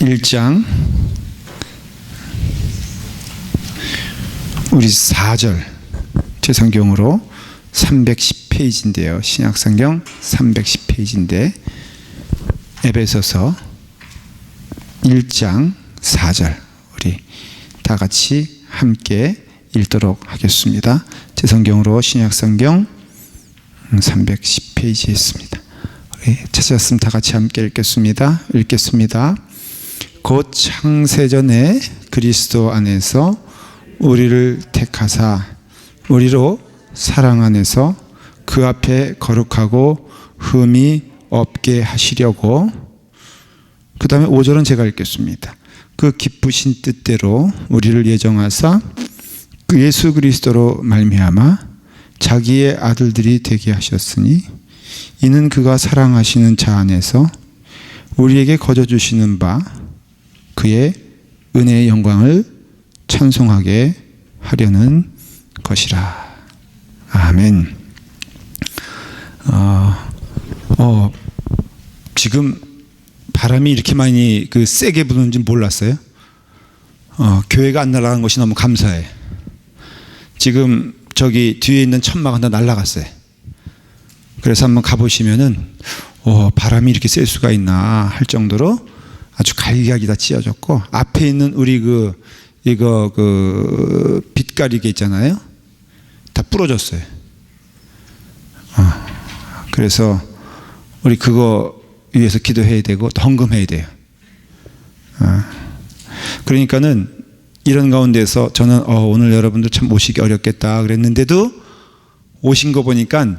1장 우리 4절 제 성경으로 310페이지인데요. 신약성경 310페이지인데 에베소서 1장 4절 우리 다 같이 함께 읽도록 하겠습니다. 제 성경으로 신약성경 310페이지에 있습니다. 우리 찾았으면 다 같이 함께 읽겠습니다. 곧 창세전에 그리스도 안에서 우리를 택하사 우리로 사랑 안에서 그 앞에 거룩하고 흠이 없게 하시려고. 그 다음에 5절은 제가 읽겠습니다. 그 기쁘신 뜻대로 우리를 예정하사 그 예수 그리스도로 말미암아 자기의 아들들이 되게 하셨으니 이는 그가 사랑하시는 자 안에서 우리에게 거저 주시는 바 그의 은혜의 영광을 찬송하게 하려는 것이라. 아멘. 지금 바람이 이렇게 많이 세게 부는지 몰랐어요. 교회가 안 날아간 것이 너무 감사해. 지금 저기 뒤에 있는 천막 하나 날아갔어요. 그래서 한번 가보시면은 바람이 이렇게 셀 수가 있나 할 정도로 아주 갈기갈기 다 찢어졌고, 앞에 있는 우리 이거 빛가리개 있잖아요. 다 부러졌어요. 그래서 우리 그거 위해서 기도해야 되고 헌금해야 돼요. 그러니까는 이런 가운데서 저는 오늘 여러분들 참 오시기 어렵겠다 그랬는데도 오신 거 보니까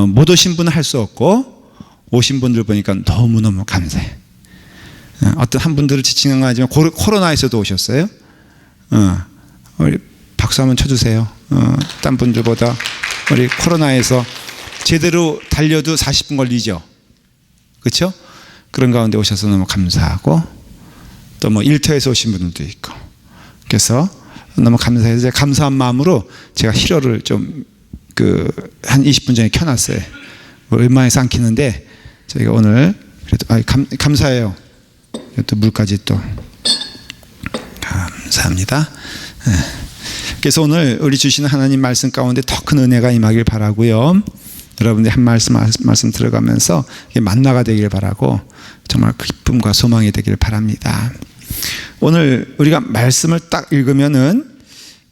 못 오신 분은 할 수 없고 오신 분들 보니까 너무너무 감사해. 어떤 한 분들을 지칭한 건 아니지만 코로나에서도 오셨어요. 우리 박수 한번 쳐주세요. 딴 분들보다 우리 코로나에서 제대로 달려도 40분 걸리죠. 그렇죠? 그런 가운데 오셔서 너무 감사하고 또 뭐 일터에서 오신 분들도 있고, 그래서 너무 감사해서 제가 감사한 마음으로 제가 히러를 좀 한 20분 전에 켜놨어요. 뭐 웬만해서 안 켜는데 저희가 오늘 그래도 감사해요. 또 물까지 또 감사합니다. 그래서 오늘 우리 주시는 하나님 말씀 가운데 더 큰 은혜가 임하길 바라고요. 여러분들이 한 말씀 들어가면서 만나가 되길 바라고 정말 기쁨과 소망이 되길 바랍니다. 오늘 우리가 말씀을 딱 읽으면은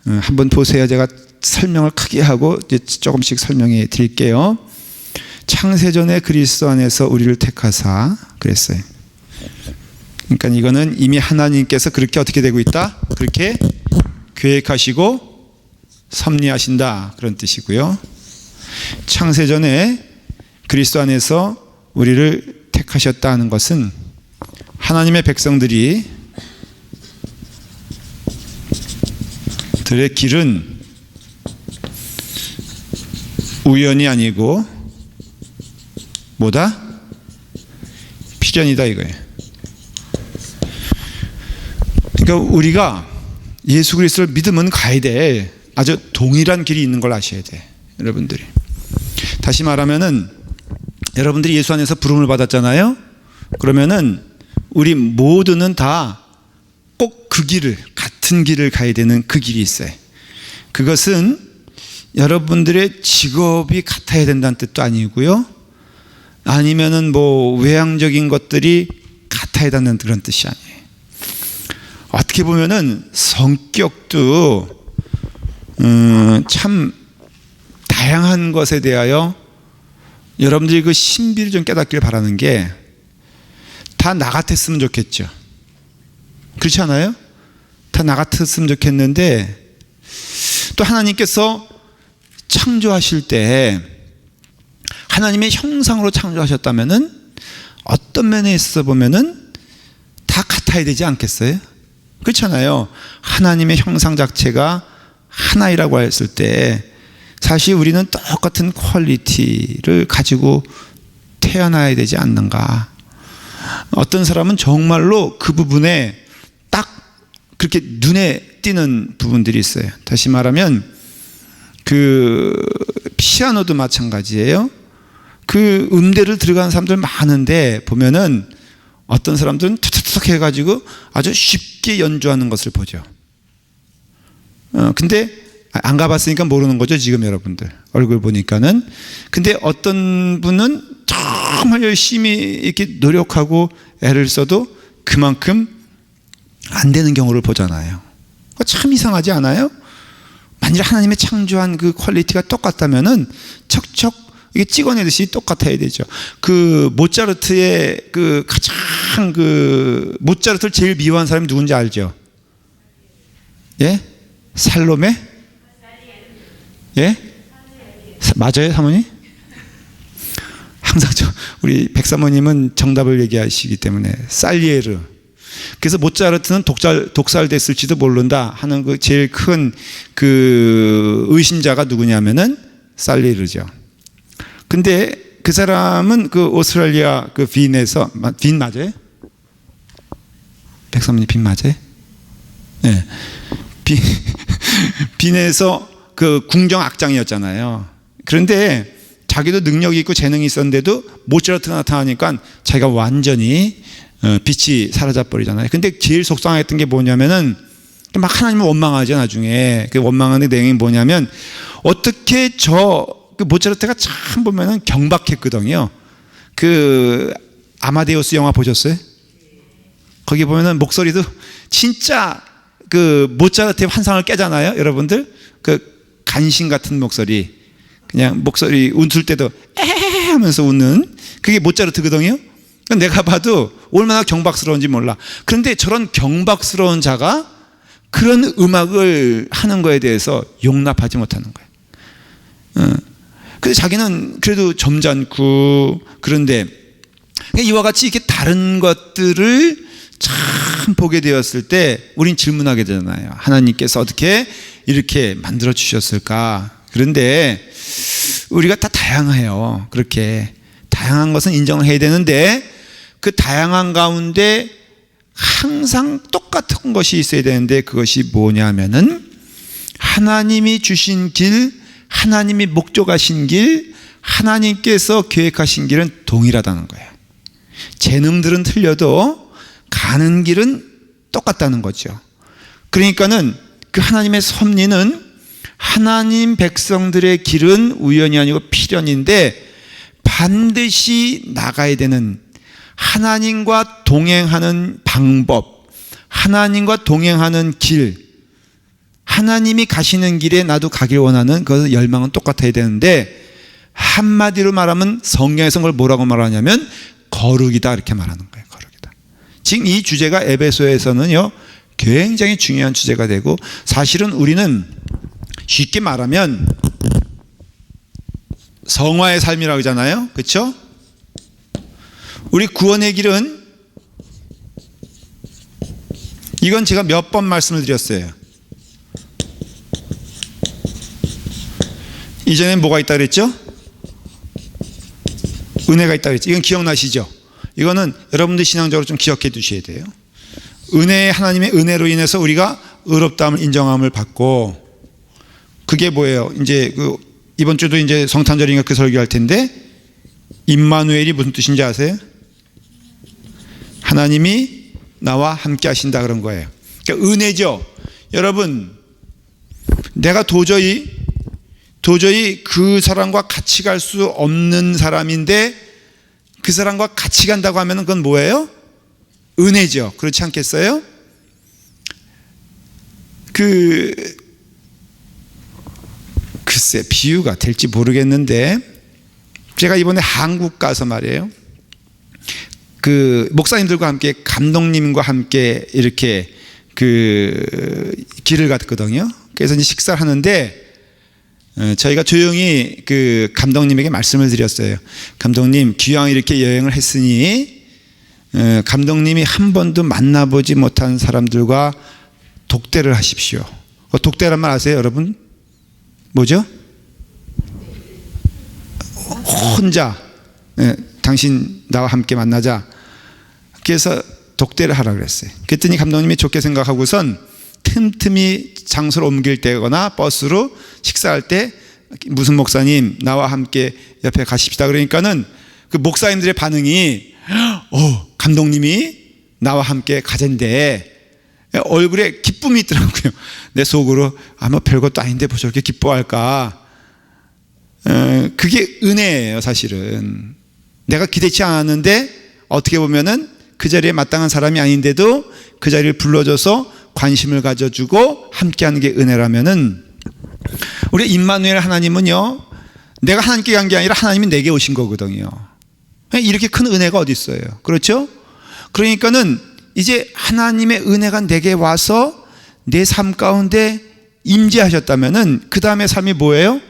한번 보세요. 제가 설명을 크게 하고 이제 조금씩 설명해 드릴게요. 창세전에 그리스도 안에서 우리를 택하사 그랬어요. 그러니까 이거는 이미 하나님께서 그렇게 어떻게 되고 있다? 그렇게 계획하시고 섭리하신다, 그런 뜻이고요. 창세전에 그리스도 안에서 우리를 택하셨다는 것은 하나님의 백성들이 들의 길은 우연이 아니고 뭐다? 필연이다 이거예요. 그러니까 우리가 예수 그리스도를 믿으면 가야 돼. 아주 동일한 길이 있는 걸 아셔야 돼, 여러분들이. 다시 말하면은 여러분들이 예수 안에서 부름을 받았잖아요. 그러면은 우리 모두는 다 꼭 그 길을, 같은 길을 가야 되는 그 길이 있어요. 그것은 여러분들의 직업이 같아야 된다는 뜻도 아니고요, 아니면은 뭐 외향적인 것들이 같아야 된다는 그런 뜻이 아니에요. 어떻게 보면은 성격도 참 다양한 것에 대하여 여러분들이 그 신비를 좀 깨닫길 바라는 게, 다 나 같았으면 좋겠죠. 그렇지 않아요? 다 나 같았으면 좋겠는데, 또 하나님께서 창조하실 때 하나님의 형상으로 창조하셨다면은 어떤 면에 있어 보면은 다 같아야 되지 않겠어요? 그렇잖아요. 하나님의 형상 자체가 하나이라고 했을 때 사실 우리는 똑같은 퀄리티를 가지고 태어나야 되지 않는가. 어떤 사람은 정말로 그 부분에 딱 그렇게 눈에 띄는 부분들이 있어요. 다시 말하면 피아노도 마찬가지예요. 그 음대를 들어가는 사람들 많은데 보면은 어떤 사람들은 툭툭툭 툭툭 해가지고 아주 쉽게 연주하는 것을 보죠. 근데 안 가봤으니까 모르는 거죠, 지금 여러분들 얼굴 보니까는. 근데 어떤 분은 정말 열심히 이렇게 노력하고 애를 써도 그만큼 안 되는 경우를 보잖아요. 참 이상하지 않아요? 만일 하나님의 창조한 그 퀄리티가 똑같다면은 척척 이게 찍어내듯이 똑같아야 되죠. 그 모차르트의 그 가장 그 모차르트를 제일 미워한 사람이 누군지 알죠? 예? 살로메? 예? 맞아요, 사모님? 항상 우리 백사모님은 정답을 얘기하시기 때문에 살리에르. 그래서 모차르트는 독살됐을지도 모른다 하는 그 제일 큰 그 의심자가 누구냐면은 살리에르죠. 근데 그 사람은 그 오스트레일리아 그 빈에서, 빈 맞아요? 백사모님 빈 맞아요? 네. 빈에서 그 궁정 악장이었잖아요. 그런데 자기도 능력이 있고 재능이 있었는데도 모차르트가 나타나니까 자기가 완전히 빛이 사라져 버리잖아요. 근데 제일 속상했던 게 뭐냐면은 막 하나님을 원망하죠. 나중에 그 원망하는 내용이 뭐냐면 어떻게 그 모차르트가 참 보면은 경박했거든요. 그 아마데우스 영화 보셨어요? 거기 보면은 목소리도 진짜 그 모차르트의 환상을 깨잖아요, 여러분들. 그 간신 같은 목소리, 그냥 목소리 웃을 때도 에 하면서 웃는 그게 모차르트거든요. 내가 봐도 얼마나 경박스러운지 몰라. 그런데 저런 경박스러운 자가 그런 음악을 하는 거에 대해서 용납하지 못하는 거예요. 그래서 자기는 그래도 점잖고 그런데 이와 같이 이렇게 다른 것들을 참 보게 되었을 때 우린 질문하게 되잖아요. 하나님께서 어떻게 이렇게 만들어 주셨을까? 그런데 우리가 다 다양해요. 그렇게 다양한 것은 인정을 해야 되는데 그 다양한 가운데 항상 똑같은 것이 있어야 되는데 그것이 뭐냐면은 하나님이 주신 길, 하나님이 목적하신 길, 하나님께서 계획하신 길은 동일하다는 거예요. 재능들은 틀려도 가는 길은 똑같다는 거죠. 그러니까는 그 하나님의 섭리는 하나님 백성들의 길은 우연이 아니고 필연인데 반드시 나가야 되는 하나님과 동행하는 방법, 하나님과 동행하는 길, 하나님이 가시는 길에 나도 가길 원하는 그 열망은 똑같아야 되는데 한마디로 말하면 성경에서 그걸 뭐라고 말하냐면 거룩이다 이렇게 말하는 거예요. 거룩이다. 지금 이 주제가 에베소에서는요 굉장히 중요한 주제가 되고 사실은 우리는 쉽게 말하면 성화의 삶이라고 하잖아요. 그렇죠? 우리 구원의 길은 이건 제가 몇 번 말씀을 드렸어요. 이전에 뭐가 있다 그랬죠? 은혜가 있다 그랬죠. 이건 기억나시죠? 이거는 여러분들 신앙적으로 좀 기억해 두셔야 돼요. 하나님의 은혜로 인해서 우리가 의롭다함을 인정함을 받고 그게 뭐예요? 이제 이번 주도 이제 성탄절인가 그 설교할 텐데 임마누엘이 무슨 뜻인지 아세요? 하나님이 나와 함께 하신다 그런 거예요. 그러니까 은혜죠. 여러분 내가 도저히 그 사람과 같이 갈 수 없는 사람인데 그 사람과 같이 간다고 하면 그건 뭐예요? 은혜죠. 그렇지 않겠어요? 글쎄 비유가 될지 모르겠는데 제가 이번에 한국 가서 말이에요. 그 목사님들과 함께 감독님과 함께 이렇게 그 길을 갔거든요. 그래서 이제 식사를 하는데 저희가 조용히 그 감독님에게 말씀을 드렸어요. 감독님 기왕 이렇게 여행을 했으니 감독님이 한 번도 만나보지 못한 사람들과 독대를 하십시오. 독대란 말 아세요 여러분? 뭐죠? 혼자 당신 나와 함께 만나자. 그래서 독대를 하라고 그랬어요. 그랬더니 감독님이 좋게 생각하고선 틈틈이 장소를 옮길 때거나 버스로 식사할 때 무슨 목사님 나와 함께 옆에 가십시다. 그러니까는 그 목사님들의 반응이 감독님이 나와 함께 가젠데 얼굴에 기쁨이 있더라고요. 내 속으로 아마 별것도 아닌데 뭐 저렇게 기뻐할까. 그게 은혜예요. 사실은 내가 기대치 않았는데 어떻게 보면은 그 자리에 마땅한 사람이 아닌데도 그 자리를 불러줘서 관심을 가져주고 함께하는 게 은혜라면은, 우리 임마누엘 하나님은요, 내가 하나님께 간 게 아니라 하나님이 내게 오신 거거든요. 이렇게 큰 은혜가 어디 있어요? 그렇죠? 그러니까는 이제 하나님의 은혜가 내게 와서 내 삶 가운데 임재하셨다면은 그 다음의 삶이 뭐예요?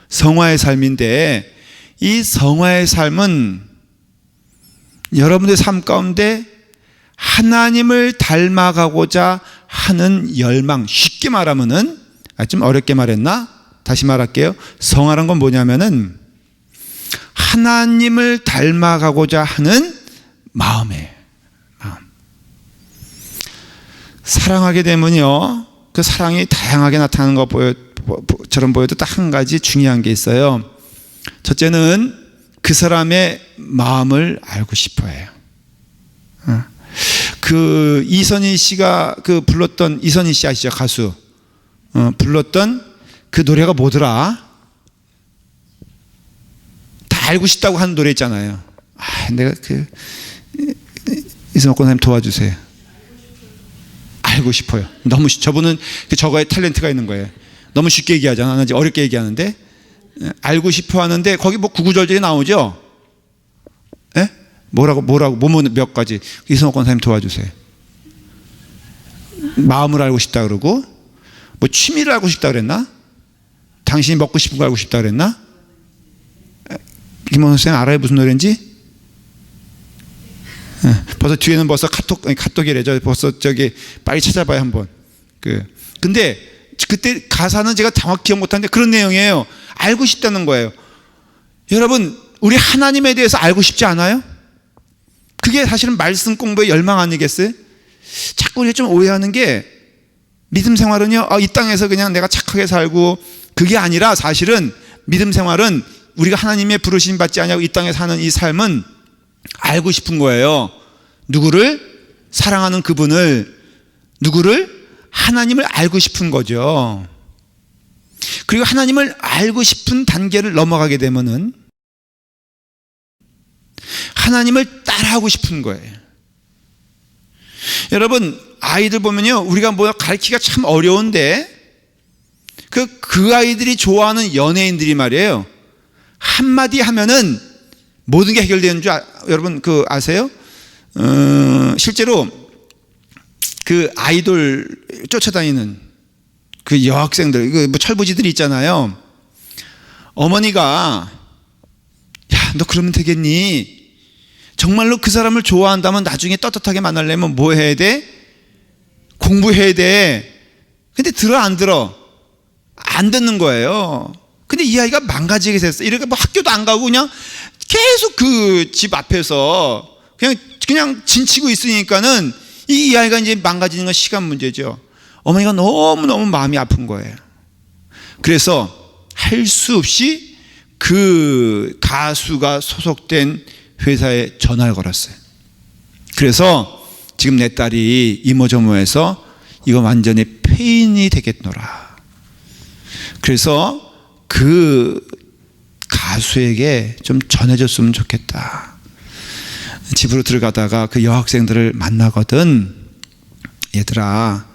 성화의 삶인데, 이 성화의 삶은 여러분의 삶 가운데 하나님을 닮아가고자 하는 열망, 쉽게 말하면은, 좀 어렵게 말했나? 다시 말할게요. 성화란 건 뭐냐면은 하나님을 닮아가고자 하는 마음이에요. 마음. 사랑하게 되면요, 그 사랑이 다양하게 나타나는 것처럼 보여도 딱 한 가지 중요한 게 있어요. 첫째는 그 사람의 마음을 알고 싶어 해요. 그 이선희 씨가 불렀던, 이선희 씨 아시죠? 가수. 불렀던 그 노래가 뭐더라? 다 알고 싶다고 하는 노래 있잖아요. 내가 이선옥 권사님 도와주세요. 알고 싶어요. 너무 저분은 저거에 탤런트가 있는 거예요. 너무 쉽게 얘기하잖아. 나 어렵게 얘기하는데. 알고 싶어 하는데 거기 뭐 구구절절이 나오죠? 예? 뭐라고 몇 가지. 이선옥 권사님 도와주세요. 마음을 알고 싶다 그러고, 뭐 취미를 알고 싶다 그랬나? 당신이 먹고 싶은 거 알고 싶다 그랬나? 김원호 선생님 알아요? 무슨 노래인지? 벌써 뒤에는 벌써 카톡이래죠. 벌써 저기 빨리 찾아봐요 한번. 근데 그때 가사는 제가 정확히 기억 못하는데 그런 내용이에요. 알고 싶다는 거예요. 여러분, 우리 하나님에 대해서 알고 싶지 않아요? 그게 사실은 말씀 공부의 열망 아니겠어요? 자꾸 우리가 좀 오해하는 게, 믿음 생활은요, 이 땅에서 그냥 내가 착하게 살고, 그게 아니라 사실은 믿음 생활은 우리가 하나님의 부르심 받지 않냐고 이 땅에 사는 이 삶은 알고 싶은 거예요. 누구를? 사랑하는 그분을. 누구를? 하나님을 알고 싶은 거죠. 그리고 하나님을 알고 싶은 단계를 넘어가게 되면은 하나님을 따라하고 싶은 거예요. 여러분, 아이들 보면요, 우리가 뭐 가르치기가 참 어려운데 그 아이들이 좋아하는 연예인들이 말이에요, 한마디 하면은 모든 게 해결되는 줄 여러분 아세요? 실제로 그 아이돌 쫓아다니는 그 여학생들, 뭐 철부지들이 있잖아요. 어머니가, 야, 너 그러면 되겠니? 정말로 그 사람을 좋아한다면 나중에 떳떳하게 만나려면 뭐 해야 돼? 공부해야 돼. 근데 들어 안 들어? 안 듣는 거예요. 근데 이 아이가 망가지게 됐어. 이렇게 뭐 학교도 안 가고 그냥 계속 그 집 앞에서 그냥 진치고 있으니까는 이 아이가 이제 망가지는 건 시간 문제죠. 어머니가 너무너무 마음이 아픈 거예요. 그래서 할 수 없이 그 가수가 소속된 회사에 전화를 걸었어요. 그래서 지금 내 딸이 이모저모해서 이거 완전히 폐인이 되겠노라. 그래서 그 가수에게 좀 전해줬으면 좋겠다. 집으로 들어가다가 그 여학생들을 만나거든. 얘들아,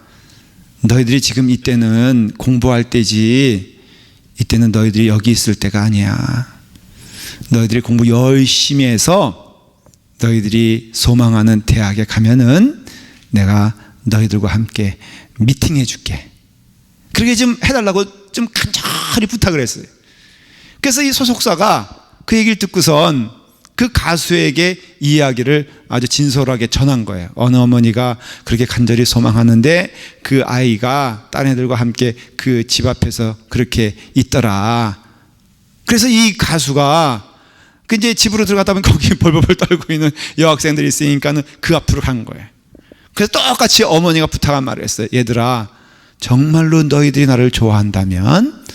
너희들이 지금 이때는 공부할 때지, 이때는 너희들이 여기 있을 때가 아니야. 너희들이 공부 열심히 해서 너희들이 소망하는 대학에 가면은 내가 너희들과 함께 미팅해 줄게. 그렇게 좀 해달라고 좀 간절히 부탁을 했어요. 그래서 이 소속사가 그 얘기를 듣고선 그 가수에게 이야기를 아주 진솔하게 전한 거예요. 어느 어머니가 그렇게 간절히 소망하는데 그 아이가 딴 애들과 함께 그 집 앞에서 그렇게 있더라. 그래서 이 가수가 그 이제 집으로 들어가다 보면 거기 벌벌벌 떨고 있는 여학생들이 있으니까는 그 앞으로 간 거예요. 그래서 똑같이 어머니가 부탁한 말을 했어요. 얘들아, 정말로 너희들이 나를 좋아한다면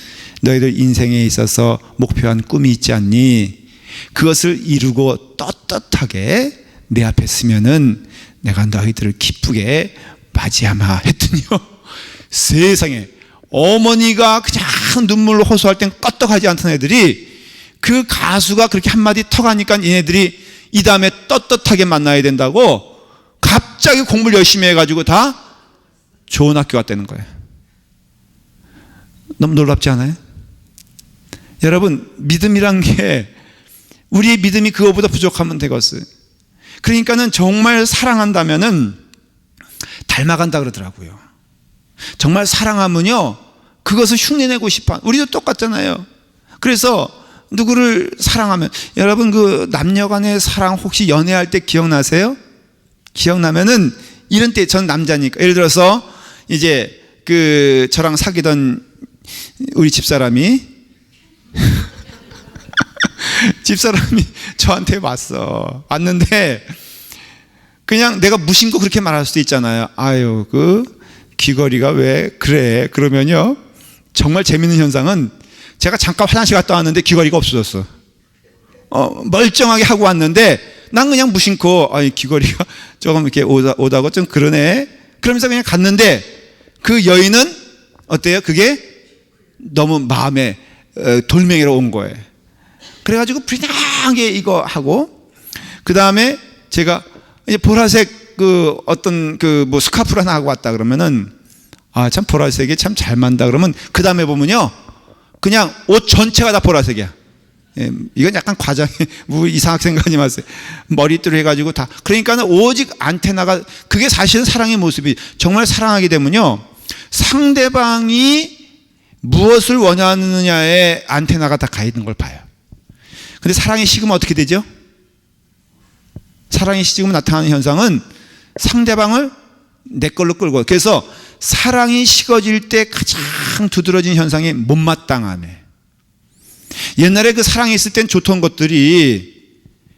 너희들 인생에 있어서 목표한 꿈이 있지 않니? 그것을 이루고 떳떳하게 내 앞에 서면은 내가 너희들을 기쁘게 맞이하마 했더니요, 세상에 어머니가 그냥 눈물로 호소할 땐 껐떡하지 않던 애들이 그 가수가 그렇게 한마디 턱하니까 얘네들이 이 다음에 떳떳하게 만나야 된다고 갑자기 공부를 열심히 해가지고 다 좋은 학교 갔다는 거예요. 너무 놀랍지 않아요? 여러분, 믿음이란 게 우리의 믿음이 그거보다 부족하면 되겠어요. 그러니까는 정말 사랑한다면은 닮아간다 그러더라고요. 정말 사랑하면요, 그것을 흉내내고 싶어. 우리도 똑같잖아요. 그래서 누구를 사랑하면, 여러분 그 남녀간의 사랑 혹시 연애할 때 기억나세요? 기억나면은 이런 때, 전 남자니까, 예를 들어서 이제 그 저랑 사귀던 우리 집사람이 저한테 왔는데 그냥 내가 무심코 그렇게 말할 수도 있잖아요. 아유, 그 귀걸이가 왜 그래? 그러면요, 정말 재밌는 현상은 제가 잠깐 화장실 갔다 왔는데 귀걸이가 없어졌어. 멀쩡하게 하고 왔는데 난 그냥 무심코 귀걸이가 조금 이렇게 오다고 좀 그러네, 그러면서 그냥 갔는데 그 여인은 어때요? 그게 너무 마음에 돌멩이로 온 거예요. 그래가지고 불쌍하게 이거 하고, 그 다음에 제가 이제 보라색 그 어떤 그 뭐 스카프를 하나 하고 왔다 그러면은, 아, 참 보라색이 참 잘 맞다 그러면 그 다음에 보면요, 그냥 옷 전체가 다 보라색이야. 예, 이건 약간 과장이 뭐 이상하게 생각하지 마세요. 머리띠로 해가지고 다. 그러니까는 오직 안테나가, 그게 사실은 사랑의 모습이, 정말 사랑하게 되면요, 상대방이 무엇을 원하느냐에 안테나가 다 가 있는 걸 봐요. 근데 사랑이 식으면 어떻게 되죠? 사랑이 식으면 나타나는 현상은 상대방을 내 걸로 끌고, 그래서 사랑이 식어질 때 가장 두드러진 현상이 못마땅함이에요. 옛날에 그 사랑이 있을 땐 좋던 것들이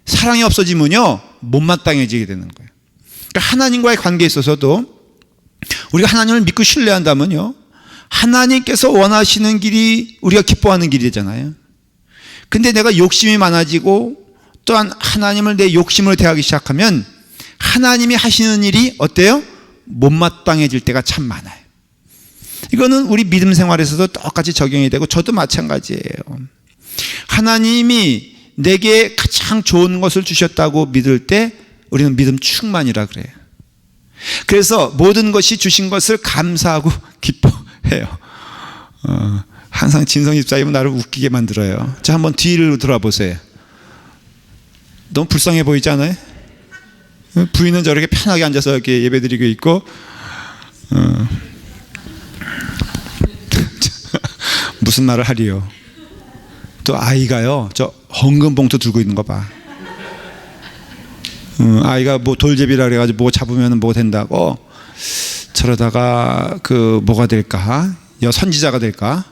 사랑이 없어지면요, 못마땅해지게 되는 거예요. 그러니까 하나님과의 관계에 있어서도 우리가 하나님을 믿고 신뢰한다면요, 하나님께서 원하시는 길이 우리가 기뻐하는 길이잖아요. 근데 내가 욕심이 많아지고 또한 하나님을 내 욕심으로 대하기 시작하면 하나님이 하시는 일이 어때요? 못마땅해질 때가 참 많아요. 이거는 우리 믿음 생활에서도 똑같이 적용이 되고 저도 마찬가지예요. 하나님이 내게 가장 좋은 것을 주셨다고 믿을 때 우리는 믿음 충만이라 그래요. 그래서 모든 것이 주신 것을 감사하고 기뻐해요. 항상 진성 집사님은 나를 웃기게 만들어요. 자, 한번 뒤를 돌아보세요. 너무 불쌍해 보이지 않아요? 부인은 저렇게 편하게 앉아서 이렇게 예배드리고 있고, 무슨 말을 하리요? 또 아이가요, 저 헌금 봉투 들고 있는 거 봐. 아이가 뭐 돌제비라 그래가지고 뭐 잡으면 뭐 된다고, 저러다가 그 뭐가 될까? 선지자가 될까?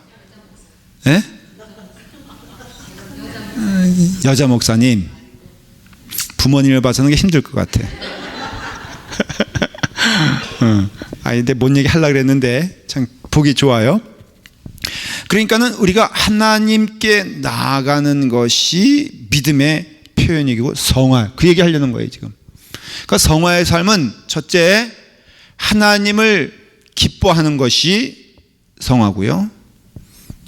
예? 여자 목사님, 부모님을 봐서는 게 힘들 것 같아. 근데 뭔 얘기 하려고 그랬는데 참 보기 좋아요. 그러니까는 우리가 하나님께 나아가는 것이 믿음의 표현이고 성화, 그 얘기 하려는 거예요 지금. 그러니까 성화의 삶은 첫째, 하나님을 기뻐하는 것이 성화고요,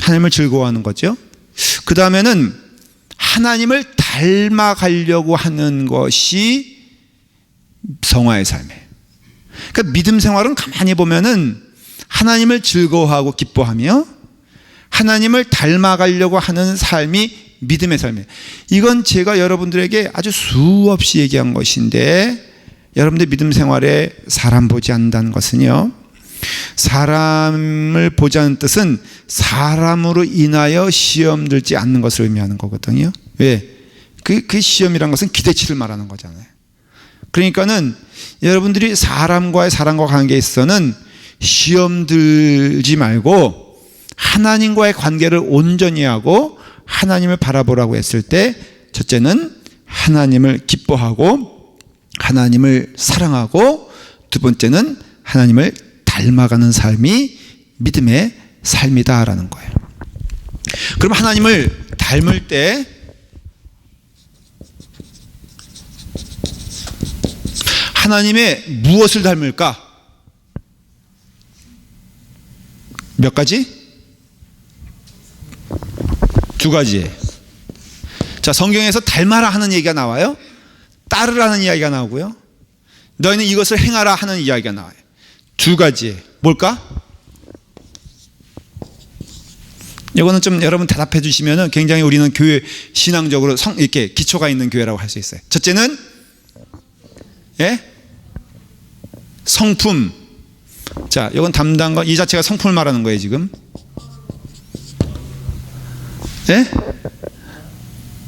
하나님을 즐거워하는 거죠. 그 다음에는 하나님을 닮아가려고 하는 것이 성화의 삶이에요. 그러니까 믿음 생활은 가만히 보면은 하나님을 즐거워하고 기뻐하며 하나님을 닮아가려고 하는 삶이 믿음의 삶이에요. 이건 제가 여러분들에게 아주 수없이 얘기한 것인데, 여러분들 믿음 생활에 사람 보지 않는다는 것은요, 사람을 보자는 뜻은 사람으로 인하여 시험 들지 않는 것을 의미하는 거거든요. 왜? 그 시험이란 것은 기대치를 말하는 거잖아요. 그러니까는 여러분들이 사람과의 사랑과 관계에 있어서는 시험 들지 말고 하나님과의 관계를 온전히 하고 하나님을 바라보라고 했을 때, 첫째는 하나님을 기뻐하고 하나님을 사랑하고, 두 번째는 하나님을 닮아가는 삶이 믿음의 삶이다라는 거예요. 그럼 하나님을 닮을 때 하나님의 무엇을 닮을까? 몇 가지? 두 가지. 자, 성경에서 닮아라 하는 얘기가 나와요. 따르라는 이야기가 나오고요. 너희는 이것을 행하라 하는 이야기가 나와요. 두 가지. 뭘까? 이거는 좀 여러분 대답해 주시면은 굉장히 우리는 교회 신앙적으로 이렇게 기초가 있는 교회라고 할 수 있어요. 첫째는 성품. 자, 이건 담당과 이 자체가 성품을 말하는 거예요, 지금.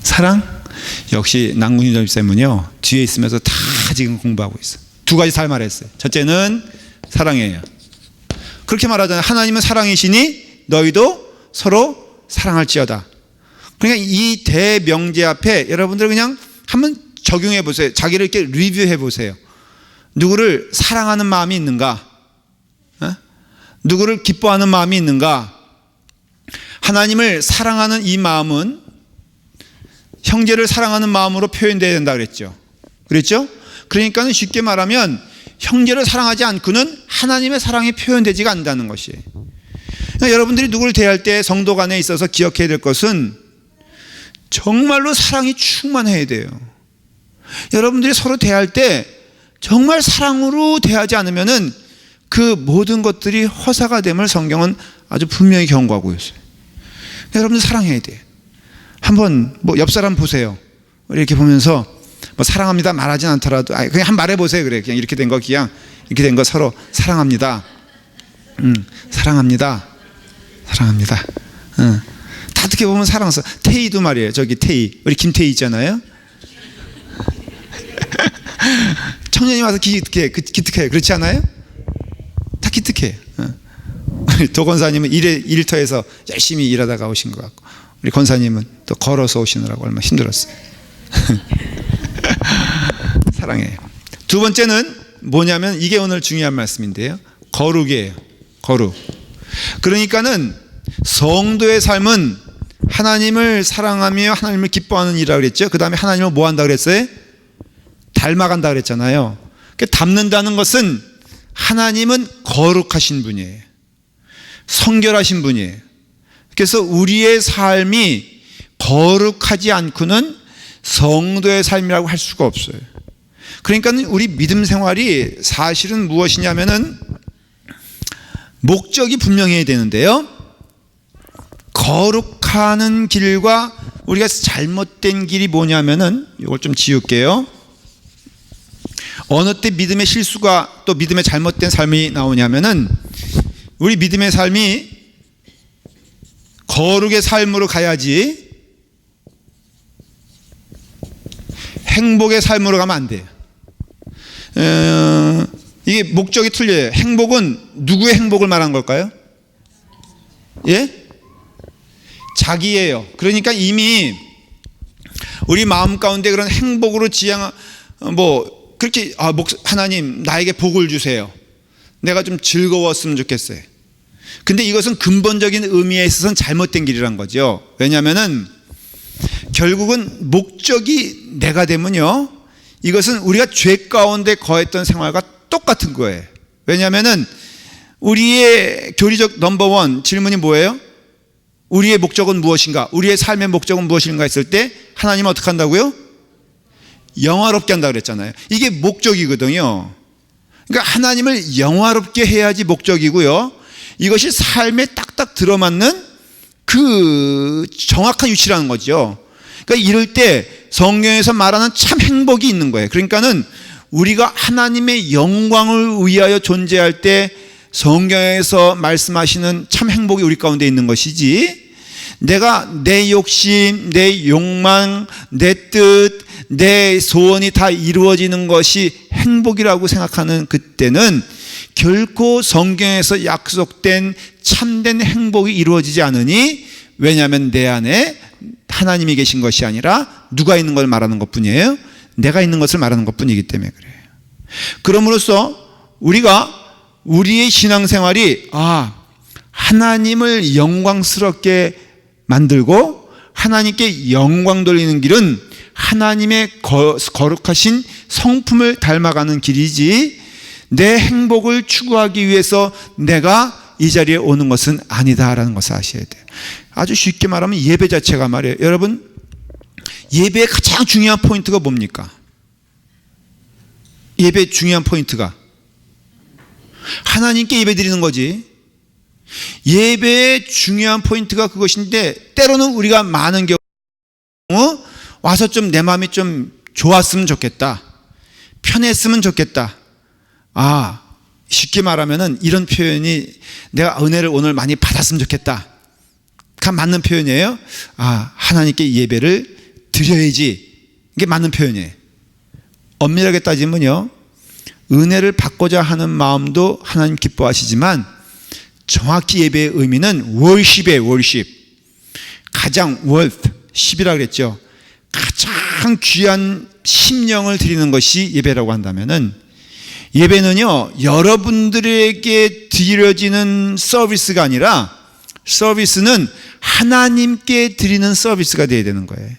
사랑? 역시 남궁희 전집사님은요, 뒤에 있으면서 다 지금 공부하고 있어요. 두 가지 잘 말했어요. 첫째는 사랑이에요. 그렇게 말하잖아요. 하나님은 사랑이시니 너희도 서로 사랑할지어다. 그러니까 이 대명제 앞에 여러분들 그냥 한번 적용해 보세요. 자기를 이렇게 리뷰해 보세요. 누구를 사랑하는 마음이 있는가? 누구를 기뻐하는 마음이 있는가? 하나님을 사랑하는 이 마음은 형제를 사랑하는 마음으로 표현되어야 된다 그랬죠. 그랬죠? 그러니까 쉽게 말하면 형제를 사랑하지 않고는 하나님의 사랑이 표현되지가 않는다는 것이에요. 그러니까 여러분들이 누구를 대할 때 성도 간에 있어서 기억해야 될 것은 정말로 사랑이 충만해야 돼요. 여러분들이 서로 대할 때 정말 사랑으로 대하지 않으면은 그 모든 것들이 허사가 됨을 성경은 아주 분명히 경고하고 있어요. 여러분들 사랑해야 돼요. 한번 옆 사람 보세요. 이렇게 보면서 사랑합니다 말하진 않더라도 그냥 한 말해 보세요. 그래, 그냥 이렇게 된 거 이렇게 된 거 서로 사랑합니다. 사랑합니다. 사랑합니다. 다 어떻게 보면 사랑해서 태희도 말이에요. 저기 태희, 우리 김태희 있잖아요. 청년이 와서 기특해요. 그렇지 않아요? 다 기특해요. 도 권사님은 일터에서 열심히 일하다가 오신 것 같고, 우리 권사님은 또 걸어서 오시느라고 얼마나 힘들었어요. 사랑해요. 두 번째는 뭐냐면 이게 오늘 중요한 말씀인데요. 거룩이에요. 거룩. 그러니까는 성도의 삶은 하나님을 사랑하며 하나님을 기뻐하는 일이라고 그랬죠. 그 다음에 하나님을 뭐 한다 그랬어요? 닮아간다 그랬잖아요. 닮는다는 것은 하나님은 거룩하신 분이에요. 성결하신 분이에요. 그래서 우리의 삶이 거룩하지 않고는 성도의 삶이라고 할 수가 없어요. 그러니까 우리 믿음 생활이 사실은 무엇이냐면은 목적이 분명해야 되는데요. 거룩하는 길과 우리가 잘못된 길이 뭐냐면은 이걸 좀 지울게요. 어느 때 믿음의 실수가 또 믿음의 잘못된 삶이 나오냐면은 우리 믿음의 삶이 거룩의 삶으로 가야지 행복의 삶으로 가면 안 돼요. 이게 목적이 틀려요. 행복은 누구의 행복을 말하는 걸까요? 자기예요. 그러니까 이미 우리 마음 가운데 그런 행복으로 그렇게 하나님 나에게 복을 주세요. 내가 좀 즐거웠으면 좋겠어요. 근데 이것은 근본적인 의미에 있어서는 잘못된 길이란 거죠. 왜냐하면은 결국은 목적이 내가 되면요, 이것은 우리가 죄 가운데 거했던 생활과 똑같은 거예요. 왜냐하면은 우리의 교리적 넘버원 질문이 뭐예요? 우리의 목적은 무엇인가? 우리의 삶의 목적은 무엇인가 했을 때 하나님은 어떻게 한다고요? 영화롭게 한다고 그랬잖아요. 이게 목적이거든요. 그러니까 하나님을 영화롭게 해야지 목적이고요. 이것이 삶에 딱딱 들어맞는 그 정확한 위치라는 거죠. 그러니까 이럴 때 성경에서 말하는 참 행복이 있는 거예요. 그러니까는 우리가 하나님의 영광을 위하여 존재할 때 성경에서 말씀하시는 참 행복이 우리 가운데 있는 것이지, 내가 내 욕심, 내 욕망, 내 뜻, 내 소원이 다 이루어지는 것이 행복이라고 생각하는 그때는 결코 성경에서 약속된 참된 행복이 이루어지지 않으니, 왜냐하면 내 안에 하나님이 계신 것이 아니라 누가 있는 걸 말하는 것뿐이에요. 내가 있는 것을 말하는 것뿐이기 때문에 그래요. 그럼으로써 우리가 우리의 신앙생활이 하나님을 영광스럽게 만들고 하나님께 영광 돌리는 길은 하나님의 거룩하신 성품을 닮아가는 길이지 내 행복을 추구하기 위해서 내가 이 자리에 오는 것은 아니다라는 것을 아셔야 돼요. 아주 쉽게 말하면 예배 자체가 말이에요. 여러분, 예배의 가장 중요한 포인트가 뭡니까? 예배의 중요한 포인트가 하나님께 예배 드리는 거지. 예배의 중요한 포인트가 그것인데, 때로는 우리가 많은 경우 와서 좀 내 마음이 좀 좋았으면 좋겠다, 편했으면 좋겠다. 쉽게 말하면은 이런 표현이 내가 은혜를 오늘 많이 받았으면 좋겠다 가 맞는 표현이에요. 하나님께 예배를 드려야지, 이게 맞는 표현이에요. 엄밀하게 따지면요, 은혜를 받고자 하는 마음도 하나님 기뻐하시지만 정확히 예배의 의미는 월십이에요. 월십. 가장 worth, 10이라 그랬죠. 가장 귀한 심령을 드리는 것이 예배라고 한다면은, 예배는요 여러분들에게 드려지는 서비스가 아니라, 서비스는 하나님께 드리는 서비스가 되어야 되는 거예요.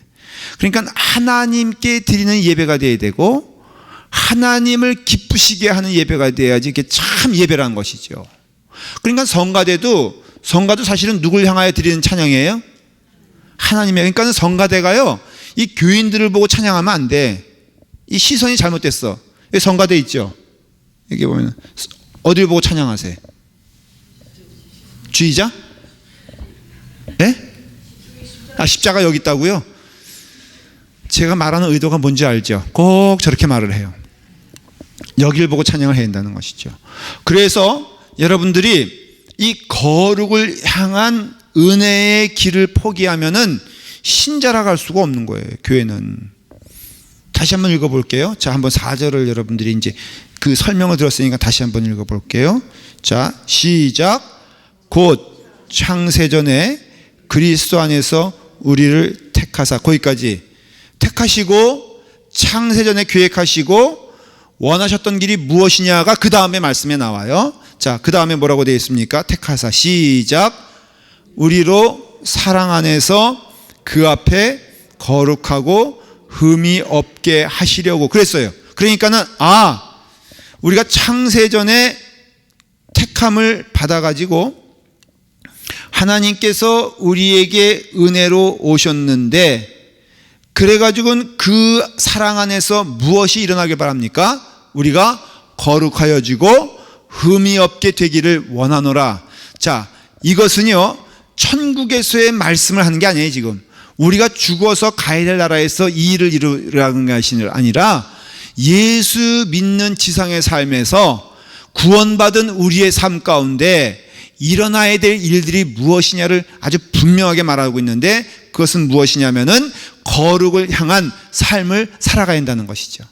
그러니까 하나님께 드리는 예배가 되어야 되고, 하나님을 기쁘시게 하는 예배가 돼야지 이게 참 예배라는 것이죠. 그러니까 성가도 사실은 누굴 향하여 드리는 찬양이에요? 하나님의. 그러니까 성가대가요, 이 교인들을 보고 찬양하면 안 돼. 이 시선이 잘못됐어. 여기 성가대 있죠? 여기 보면 어디를 보고 찬양하세요? 주의자? 네? 십자가 여기 있다고요? 제가 말하는 의도가 뭔지 알죠? 꼭 저렇게 말을 해요. 여기를 보고 찬양을 해야 한다는 것이죠. 그래서 여러분들이 이 거룩을 향한 은혜의 길을 포기하면은 신자라갈 수가 없는 거예요, 교회는. 다시 한번 읽어볼게요. 자, 한번 4절을 여러분들이 이제 그 설명을 들었으니까 다시 한번 읽어볼게요. 자, 시작. 곧 창세전에 그리스도 안에서 우리를 택하사. 거기까지. 택하시고 창세전에 계획하시고 원하셨던 길이 무엇이냐가 그 다음에 말씀에 나와요. 자, 그 다음에 뭐라고 되어 있습니까? 택하사. 시작. 우리로 사랑 안에서 그 앞에 거룩하고 흠이 없게 하시려고 그랬어요. 그러니까는 우리가 창세전에 택함을 받아가지고 하나님께서 우리에게 은혜로 오셨는데, 그래가지고는 그 사랑 안에서 무엇이 일어나길 바랍니까? 우리가 거룩하여지고 흠이 없게 되기를 원하노라. 자, 이것은요 천국에서의 말씀을 하는 게 아니에요. 지금 우리가 죽어서 가야 될 나라에서 이 일을 이루라는 것이 아니라, 예수 믿는 지상의 삶에서 구원받은 우리의 삶 가운데 일어나야 될 일들이 무엇이냐를 아주 분명하게 말하고 있는데, 그것은 무엇이냐면은 거룩을 향한 삶을 살아가야 한다는 것이죠.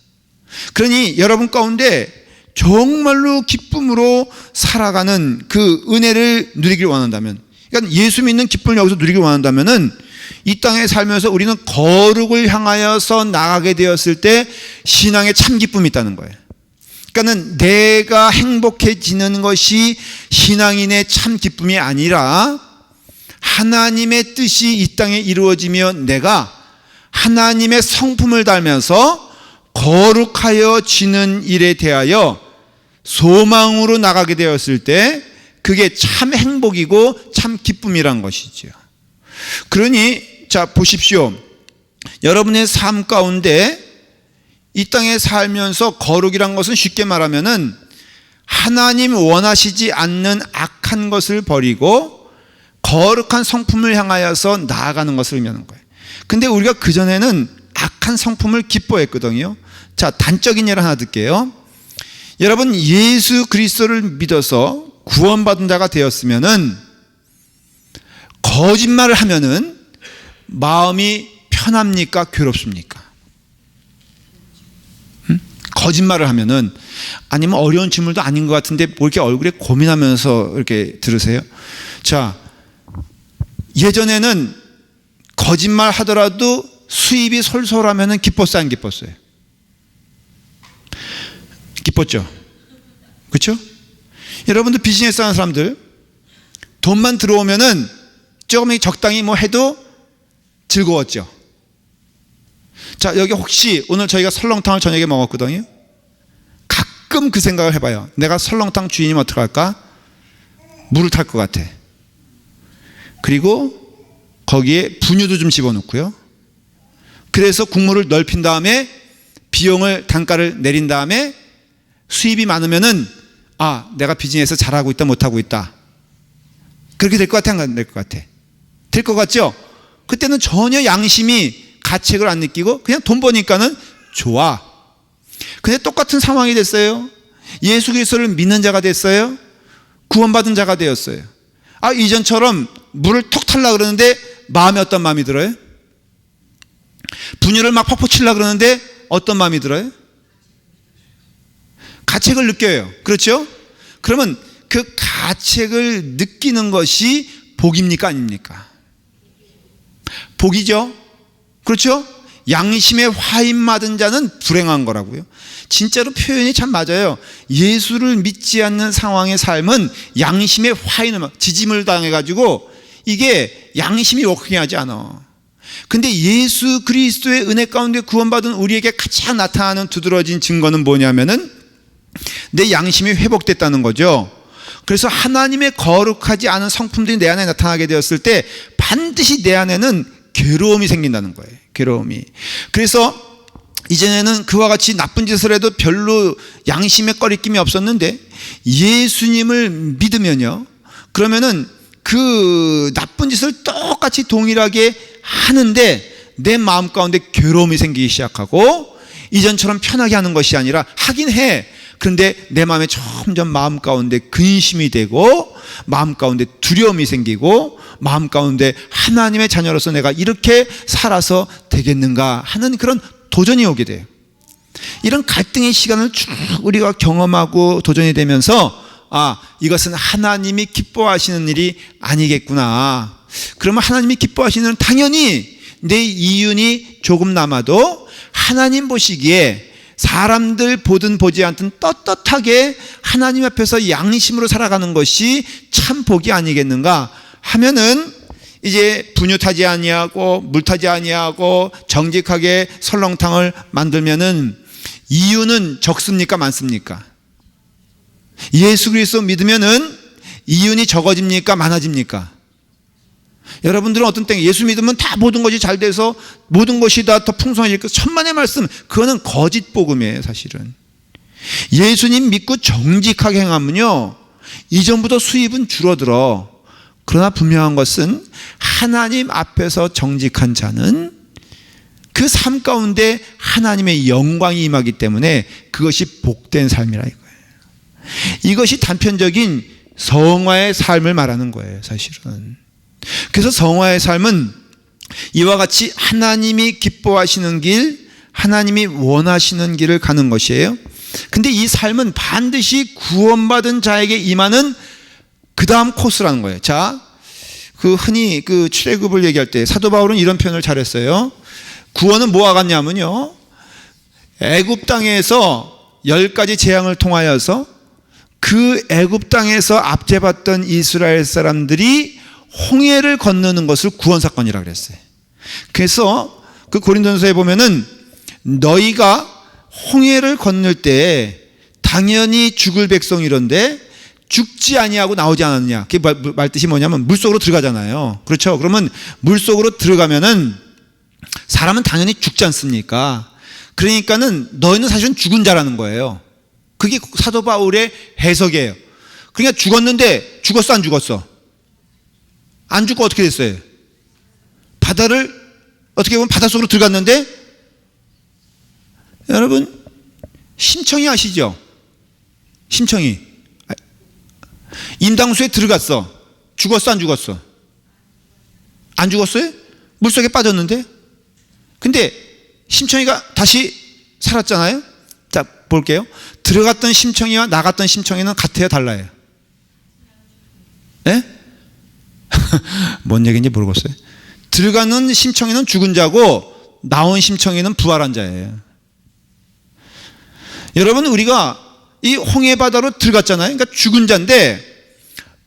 그러니 여러분 가운데 정말로 기쁨으로 살아가는 그 은혜를 누리길 원한다면, 그러니까 예수 믿는 기쁨을 여기서 누리길 원한다면은, 이 땅에 살면서 우리는 거룩을 향하여서 나가게 되었을 때 신앙에 참 기쁨이 있다는 거예요. 그러니까는 내가 행복해지는 것이 신앙인의 참 기쁨이 아니라, 하나님의 뜻이 이 땅에 이루어지며 내가 하나님의 성품을 닮아서 거룩하여지는 일에 대하여 소망으로 나가게 되었을 때 그게 참 행복이고 참 기쁨이란 것이죠. 그러니 자, 보십시오. 여러분의 삶 가운데 이 땅에 살면서 거룩이란 것은 쉽게 말하면은 하나님 원하시지 않는 악한 것을 버리고 거룩한 성품을 향하여서 나아가는 것을 의미하는 거예요. 근데 우리가 그전에는 악한 성품을 기뻐했거든요. 자, 단적인 예를 하나 들게요. 여러분, 예수 그리스도를 믿어서 구원받은 자가 되었으면은 거짓말을 하면은 마음이 편합니까? 괴롭습니까? 거짓말을 하면은, 아니면 어려운 질문도 아닌 것 같은데 뭐 이렇게 얼굴에 고민하면서 이렇게 들으세요? 자, 예전에는 거짓말 하더라도 수입이 솔솔하면은 기뻤어요, 안 기뻤어요? 기뻤죠? 그렇죠? 여러분들 비즈니스 하는 사람들 돈만 들어오면은 조금 적당히 뭐 해도 즐거웠죠. 자, 여기 혹시 오늘 저희가 설렁탕을 저녁에 먹었거든요. 가끔 그 생각을 해봐요. 내가 설렁탕 주인이면 어떡할까? 물을 탈 것 같아. 그리고 거기에 분유도 좀 집어넣고요. 그래서 국물을 넓힌 다음에 비용을 단가를 내린 다음에 수입이 많으면은 내가 비즈니스 잘하고 있다 못하고 있다. 그렇게 될 것 같아 안 될 것 같아? 될 것 같죠? 그때는 전혀 양심이 가책을 안 느끼고 그냥 돈 버니까는 좋아. 근데 똑같은 상황이 됐어요. 예수 그리스도를 믿는 자가 됐어요. 구원받은 자가 되었어요. 이전처럼 물을 톡 탈라 그러는데 마음에 어떤 마음이 들어요? 분유를 막 퍽퍽 치려 그러는데 어떤 마음이 들어요? 가책을 느껴요. 그렇죠? 그러면 그 가책을 느끼는 것이 복입니까 아닙니까? 복이죠. 그렇죠? 양심의 화인 맞은 자는 불행한 거라고요. 진짜로 표현이 참 맞아요. 예수를 믿지 않는 상황의 삶은 양심의 화인을 지짐을 당해가지고 이게 양심이 워킹하지 않아. 근데 예수 그리스도의 은혜 가운데 구원받은 우리에게 가장 나타나는 두드러진 증거는 뭐냐면은 내 양심이 회복됐다는 거죠. 그래서 하나님의 거룩하지 않은 성품들이 내 안에 나타나게 되었을 때 반드시 내 안에는 괴로움이 생긴다는 거예요. 괴로움이. 그래서 이전에는 그와 같이 나쁜 짓을 해도 별로 양심에 꺼리낌이 없었는데 예수님을 믿으면요, 그러면은 그 나쁜 짓을 똑같이 동일하게 하는데 내 마음 가운데 괴로움이 생기기 시작하고 이전처럼 편하게 하는 것이 아니라 하긴 해. 그런데 내 마음에 점점 마음 가운데 근심이 되고 마음 가운데 두려움이 생기고 마음 가운데 하나님의 자녀로서 내가 이렇게 살아서 되겠는가 하는 그런 도전이 오게 돼요. 이런 갈등의 시간을 쭉 우리가 경험하고 도전이 되면서 이것은 하나님이 기뻐하시는 일이 아니겠구나. 그러면 하나님이 기뻐하시는 일은 당연히 내 이윤이 조금 남아도 하나님 보시기에 사람들 보든 보지 않든 떳떳하게 하나님 앞에서 양심으로 살아가는 것이 참 복이 아니겠는가 하면은 이제 분유 타지 아니하고 물 타지 아니하고 정직하게 설렁탕을 만들면은 이윤은 적습니까 많습니까? 예수 그리스도 믿으면은 이윤이 적어집니까 많아집니까? 여러분들은 어떤 때에 예수 믿으면 다 모든 것이 잘 돼서 모든 것이 다 더 풍성해질 것, 천만의 말씀, 그거는 거짓 복음이에요. 사실은 예수님 믿고 정직하게 행하면요 이전보다 수입은 줄어들어. 그러나 분명한 것은 하나님 앞에서 정직한 자는 그 삶 가운데 하나님의 영광이 임하기 때문에 그것이 복된 삶이라 이거예요. 이것이 단편적인 성화의 삶을 말하는 거예요. 사실은. 그래서 성화의 삶은 이와 같이 하나님이 기뻐하시는 길, 하나님이 원하시는 길을 가는 것이에요. 근데 이 삶은 반드시 구원받은 자에게 임하는 그 다음 코스라는 거예요. 자, 흔히 출애굽을 얘기할 때 사도 바울은 이런 표현을 잘했어요. 구원은 뭐와 같냐면요, 애굽 땅에서 10가지 재앙을 통하여서 그 애굽 땅에서 압제받던 이스라엘 사람들이 홍해를 건너는 것을 구원 사건이라고 그랬어요. 그래서 그 고린도전서에 보면은 너희가 홍해를 건널 때 당연히 죽을 백성이런데 죽지 아니하고 나오지 않았느냐. 그게 말뜻이 뭐냐면 물속으로 들어가잖아요. 그렇죠? 그러면 물속으로 들어가면은 사람은 당연히 죽지 않습니까? 그러니까는 너희는 사실은 죽은 자라는 거예요. 그게 사도 바울의 해석이에요. 그러니까 죽었는데 죽었어 안 죽었어? 안 죽고 어떻게 됐어요? 바다를 어떻게 보면 바닷속으로 들어갔는데, 여러분 심청이 아시죠? 심청이 임당수에 들어갔어. 죽었어 안 죽었어? 안 죽었어요? 물속에 빠졌는데. 근데 심청이가 다시 살았잖아요. 자 볼게요. 들어갔던 심청이와 나갔던 심청이는 같아요 달라요? 네? 뭔 얘기인지 모르겠어요. 들어가는 심청이는 죽은 자고 나온 심청이는 부활한 자예요. 여러분 우리가 이 홍해바다로 들어갔잖아요. 그러니까 죽은 자인데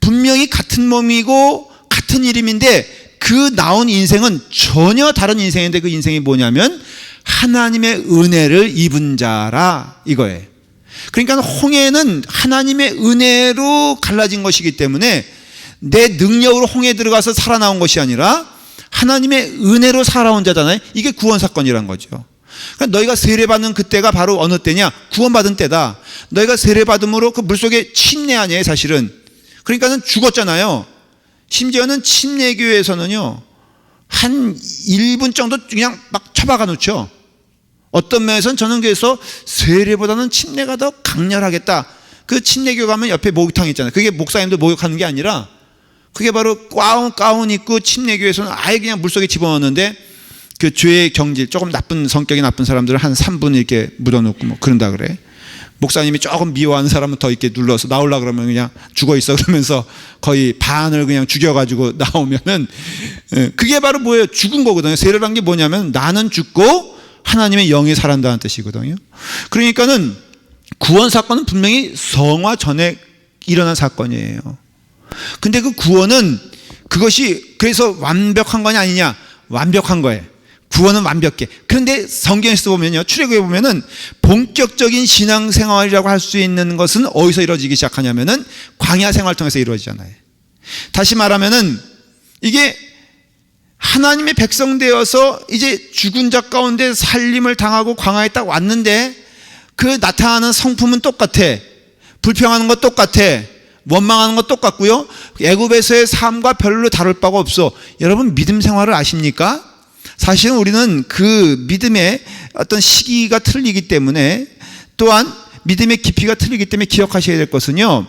분명히 같은 몸이고 같은 이름인데 그 그 나온 인생은 전혀 다른 인생인데 그 인생이 뭐냐면 하나님의 은혜를 입은 자라 이거예요. 그러니까 홍해는 하나님의 은혜로 갈라진 것이기 때문에 내 능력으로 홍해에 들어가서 살아나온 것이 아니라 하나님의 은혜로 살아온 자잖아요. 이게 구원 사건이란 거죠. 그러니까 너희가 세례받는 그때가 바로 어느 때냐? 구원받은 때다. 너희가 세례받음으로 그 물속에 침례 아니에요, 사실은. 그러니까는 죽었잖아요. 심지어는 침례교회에서는요, 한 1분 정도 그냥 막 처박아 놓죠. 어떤 면에서는 저는 그래서 세례보다는 침례가 더 강렬하겠다. 그 침례교 가면 옆에 목욕탕 있잖아요. 그게 목사님들 목욕하는 게 아니라 그게 바로 가운 입고 침례교에서는 아예 그냥 물속에 집어넣는데 그 죄의 경질, 조금 나쁜 성격이 나쁜 사람들을 한 3분 이렇게 묻어놓고 뭐 그런다 그래. 목사님이 조금 미워하는 사람은 더 이렇게 눌러서 나오려고 그러면 그냥 죽어 있어 그러면서 거의 반을 그냥 죽여가지고 나오면은 그게 바로 뭐예요? 죽은 거거든요. 세례란 게 뭐냐면 나는 죽고 하나님의 영이 살아난다는 뜻이거든요. 그러니까는 구원 사건은 분명히 성화 전에 일어난 사건이에요. 근데 그 구원은 그것이 그래서 완벽한 거냐 아니냐? 완벽한 거예요. 구원은 완벽해. 그런데 성경에서 보면요, 출애굽에 보면은 본격적인 신앙생활이라고 할 수 있는 것은 어디서 이루어지기 시작하냐면은 광야 생활을 통해서 이루어지잖아요. 다시 말하면은 이게 하나님의 백성 되어서 이제 죽은 자 가운데 살림을 당하고 광야에 딱 왔는데 그 나타나는 성품은 똑같아. 불평하는 것 똑같아. 원망하는 것 똑같고요. 애굽에서의 삶과 별로 다를 바가 없어. 여러분 믿음 생활을 아십니까? 사실은 우리는 그 믿음의 어떤 시기가 틀리기 때문에 또한 믿음의 깊이가 틀리기 때문에 기억하셔야 될 것은요,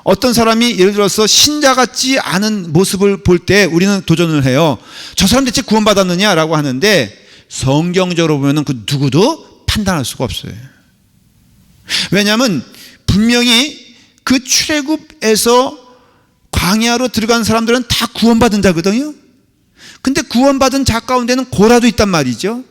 어떤 사람이 예를 들어서 신자 같지 않은 모습을 볼 때 우리는 도전을 해요. 저 사람 대체 구원받았느냐라고 하는데 성경적으로 보면은 그 누구도 판단할 수가 없어요. 왜냐하면 분명히 그 출애굽에서 광야로 들어간 사람들은 다 구원받은 자거든요. 근데 구원받은 자 가운데는 고라도 있단 말이죠.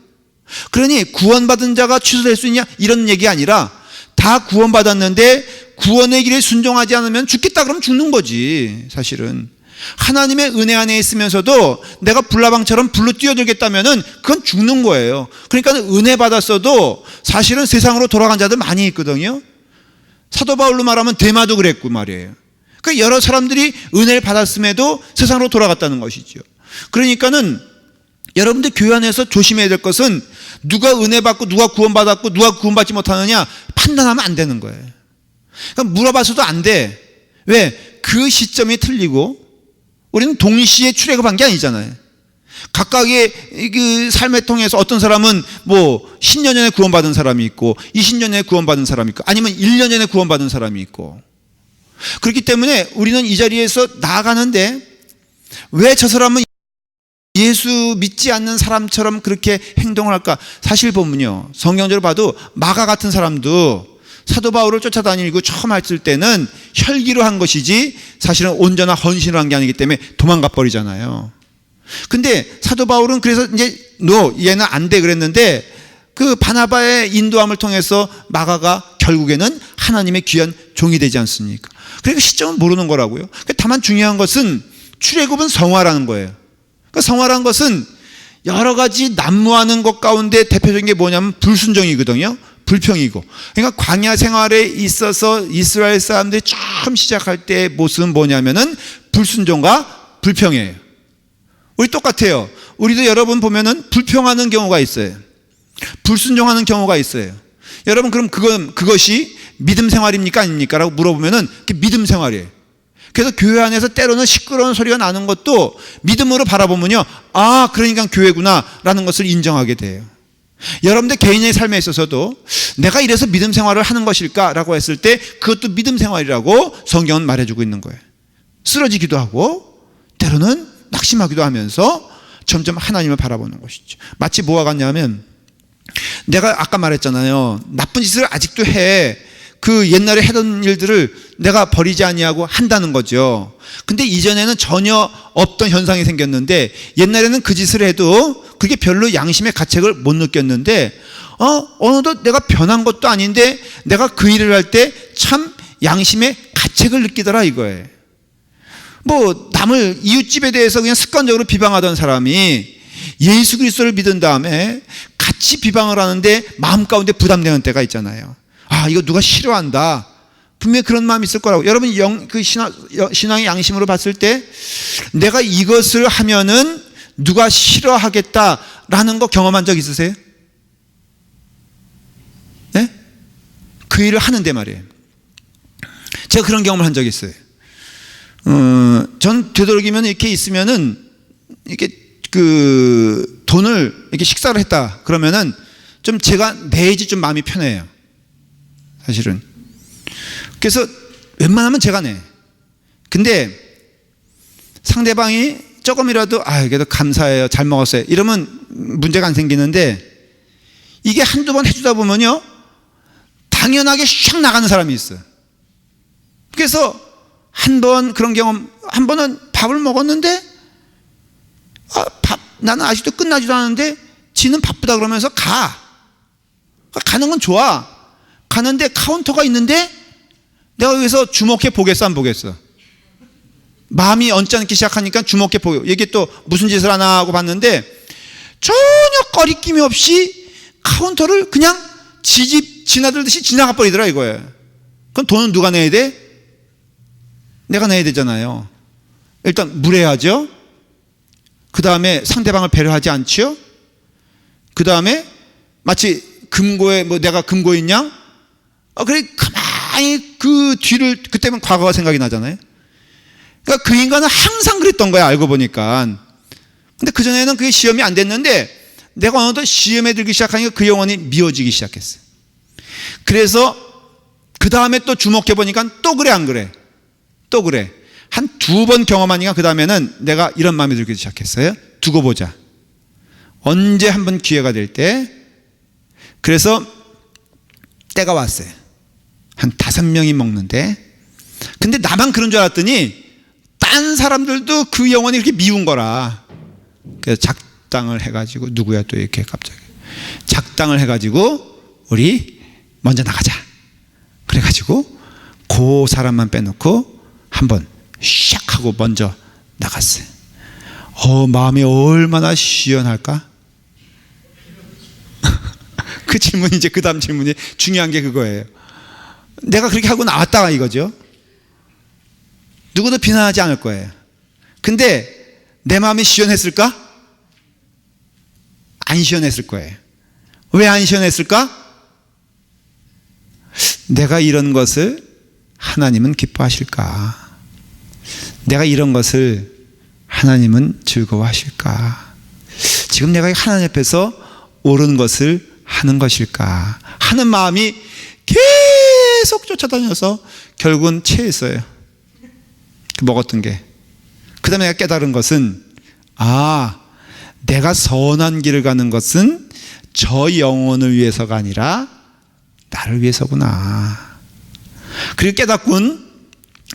그러니 구원받은 자가 취소될 수 있냐 이런 얘기 아니라 다 구원받았는데 구원의 길에 순종하지 않으면 죽겠다 그러면 죽는 거지. 사실은 하나님의 은혜 안에 있으면서도 내가 불나방처럼 불로 뛰어들겠다면은 그건 죽는 거예요. 그러니까 은혜 받았어도 사실은 세상으로 돌아간 자들 많이 있거든요. 사도 바울로 말하면 데마도 그랬고 말이에요. 그러니까 여러 사람들이 은혜를 받았음에도 세상으로 돌아갔다는 것이죠. 그러니까는 여러분들 교회 안에서 조심해야 될 것은 누가 은혜 받고 누가 구원받았고 누가 구원받지 못하느냐 판단하면 안 되는 거예요. 그러니까 물어봐서도 안 돼. 왜? 그 시점이 틀리고 우리는 동시에 출애굽한 게 아니잖아요. 각각의 그 삶을 통해서 어떤 사람은 뭐 10년 전에 구원받은 사람이 있고 20년 전에 구원받은 사람이 있고 아니면 1년 전에 구원받은 사람이 있고 그렇기 때문에 우리는 이 자리에서 나아가는데 왜 저 사람은 예수 믿지 않는 사람처럼 그렇게 행동을 할까? 사실 보면요, 성경적으로 봐도 마가 같은 사람도 사도 바울을 쫓아다니고 처음 했을 때는 혈기로 한 것이지 사실은 온전한 헌신을 한 게 아니기 때문에 도망가 버리잖아요. 근데 사도 바울은 그래서 이제 너 얘는 안 돼 그랬는데 그 바나바의 인도함을 통해서 마가가 결국에는 하나님의 귀한 종이 되지 않습니까? 그러니까 시점은 모르는 거라고요. 다만 중요한 것은 출애굽은 성화라는 거예요. 그러니까 성화라는 것은 여러 가지 난무하는 것 가운데 대표적인 게 뭐냐면 불순종이거든요. 불평이고. 그러니까 광야 생활에 있어서 이스라엘 사람들이 처음 시작할 때의 모습은 뭐냐면은 불순종과 불평이에요. 우리 똑같아요. 우리도 여러분 보면은 불평하는 경우가 있어요. 불순종하는 경우가 있어요. 여러분 그럼 그것이 믿음 생활입니까 아닙니까? 라고 물어보면은 그게 믿음 생활이에요. 그래서 교회 안에서 때로는 시끄러운 소리가 나는 것도 믿음으로 바라보면요, 아 그러니까 교회구나 라는 것을 인정하게 돼요. 여러분들 개인의 삶에 있어서도 내가 이래서 믿음 생활을 하는 것일까 라고 했을 때 그것도 믿음 생활이라고 성경은 말해주고 있는 거예요. 쓰러지기도 하고 때로는 낙심하기도 하면서 점점 하나님을 바라보는 것이죠. 마치 뭐와 같냐면 내가 아까 말했잖아요. 나쁜 짓을 아직도 해. 그 옛날에 하던 일들을 내가 버리지 아니하고 한다는 거죠. 근데 이전에는 전혀 없던 현상이 생겼는데 옛날에는 그 짓을 해도 그게 별로 양심의 가책을 못 느꼈는데 어느덧 내가 변한 것도 아닌데 내가 그 일을 할 때 참 양심의 가책을 느끼더라 이거예요. 뭐 남을 이웃집에 대해서 그냥 습관적으로 비방하던 사람이 예수 그리스도를 믿은 다음에 같이 비방을 하는데 마음 가운데 부담되는 때가 있잖아요. 아, 이거 누가 싫어한다. 분명히 그런 마음이 있을 거라고. 여러분 신앙의 양심으로 봤을 때 내가 이것을 하면은 누가 싫어하겠다라는 거 경험한 적 있으세요? 네? 그 일을 하는데 말이에요. 제가 그런 경험을 한 적이 있어요. 전 되도록이면 이렇게 있으면은 이렇게 그 돈을 이렇게 식사를 했다 그러면은 좀 제가 내야지 좀 마음이 편해요. 사실은. 그래서 웬만하면 제가 내. 근데 상대방이 조금이라도 그래도 감사해요, 잘 먹었어요 이러면 문제가 안 생기는데, 이게 한두 번 해주다 보면요 당연하게 샥 나가는 사람이 있어요. 그래서 한 번 그런 경험, 한 번은 밥을 먹었는데 나는 아직도 끝나지도 않았는데 지는 바쁘다 그러면서 가는 건 좋아. 가는데 카운터가 있는데 내가 여기서 주목해 보겠어 안 보겠어? 마음이 언짢기 시작하니까 주목해 보여. 이게 또 무슨 짓을 하나 하고 봤는데 전혀 거리낌이 없이 카운터를 그냥 지집 지나들듯이 지나가 버리더라 이거예요. 그럼 돈은 누가 내야 돼? 내가 내야 되잖아요. 일단 무례하죠. 그 다음에 상대방을 배려하지 않죠. 그 다음에 마치 금고에 내가 금고인 양 그래 가만히 그 뒤를, 그때면 과거가 생각이 나잖아요. 그러니까 그 인간은 항상 그랬던 거야 알고 보니까. 근데 그전에는 그게 시험이 안 됐는데 내가 어느덧 시험에 들기 시작하니까 그 영혼이 미워지기 시작했어요. 그래서 그 다음에 또 주목해 보니까 또 그래 안 그래? 또 그래. 한 두 번 경험하니까 그 다음에는 내가 이런 마음이 들기 시작했어요. 두고 보자. 언제 한번 기회가 될 때. 그래서 때가 왔어요. 한 5명이 먹는데, 근데 나만 그런 줄 알았더니 딴 사람들도 그 영혼이 이렇게 미운 거라. 그래서 작당을 해가지고, 누구야 또 이렇게 갑자기 작당을 해가지고 우리 먼저 나가자. 그래가지고 그 사람만 빼놓고 한번 샥 하고 먼저 나갔어요. 마음이 얼마나 시원할까? 그 질문이 이제 그 다음 질문이 중요한 게 그거예요. 내가 그렇게 하고 나왔다 이거죠. 누구도 비난하지 않을 거예요. 근데 내 마음이 시원했을까? 안 시원했을 거예요. 왜 안 시원했을까? 내가 이런 것을 하나님은 기뻐하실까? 내가 이런 것을 하나님은 즐거워하실까? 지금 내가 하나님 앞에서 옳은 것을 하는 것일까? 하는 마음이 계속 쫓아다녀서 결국은 체했어요. 먹었던 게. 그 다음에 내가 깨달은 것은 내가 선한 길을 가는 것은 저 영혼을 위해서가 아니라 나를 위해서구나. 그리고 깨닫군.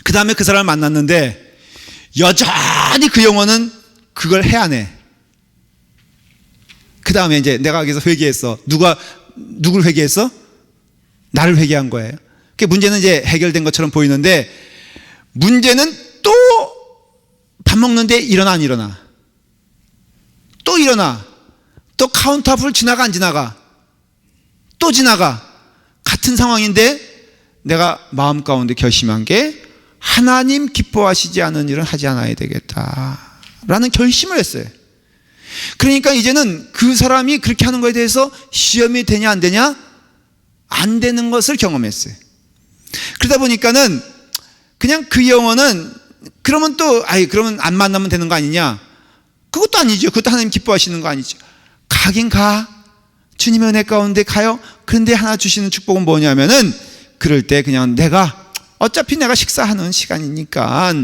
그 다음에 그 사람을 만났는데 여전히 그 영혼은 그걸 해야 해. 그 다음에 이제 내가 여기서 회개했어. 누굴 회개했어? 나를 회개한 거예요. 그 문제는 이제 해결된 것처럼 보이는데, 문제는 또 밥 먹는데 일어나 안 일어나? 또 일어나. 또 카운터 앞을 지나가 안 지나가? 또 지나가. 같은 상황인데 내가 마음 가운데 결심한 게 하나님 기뻐하시지 않은 일은 하지 않아야 되겠다라는 결심을 했어요. 그러니까 이제는 그 사람이 그렇게 하는 거에 대해서 시험이 되냐 안 되냐? 안 되는 것을 경험했어요. 그러다 보니까는 그냥 그 영혼은 그러면 또 그러면 안 만나면 되는 거 아니냐? 그것도 아니죠. 그것도 하나님 기뻐하시는 거 아니죠. 가긴 가. 주님의 은혜 가운데 가요. 그런데 하나 주시는 축복은 뭐냐면은, 그럴 때 그냥 어차피 내가 식사하는 시간이니까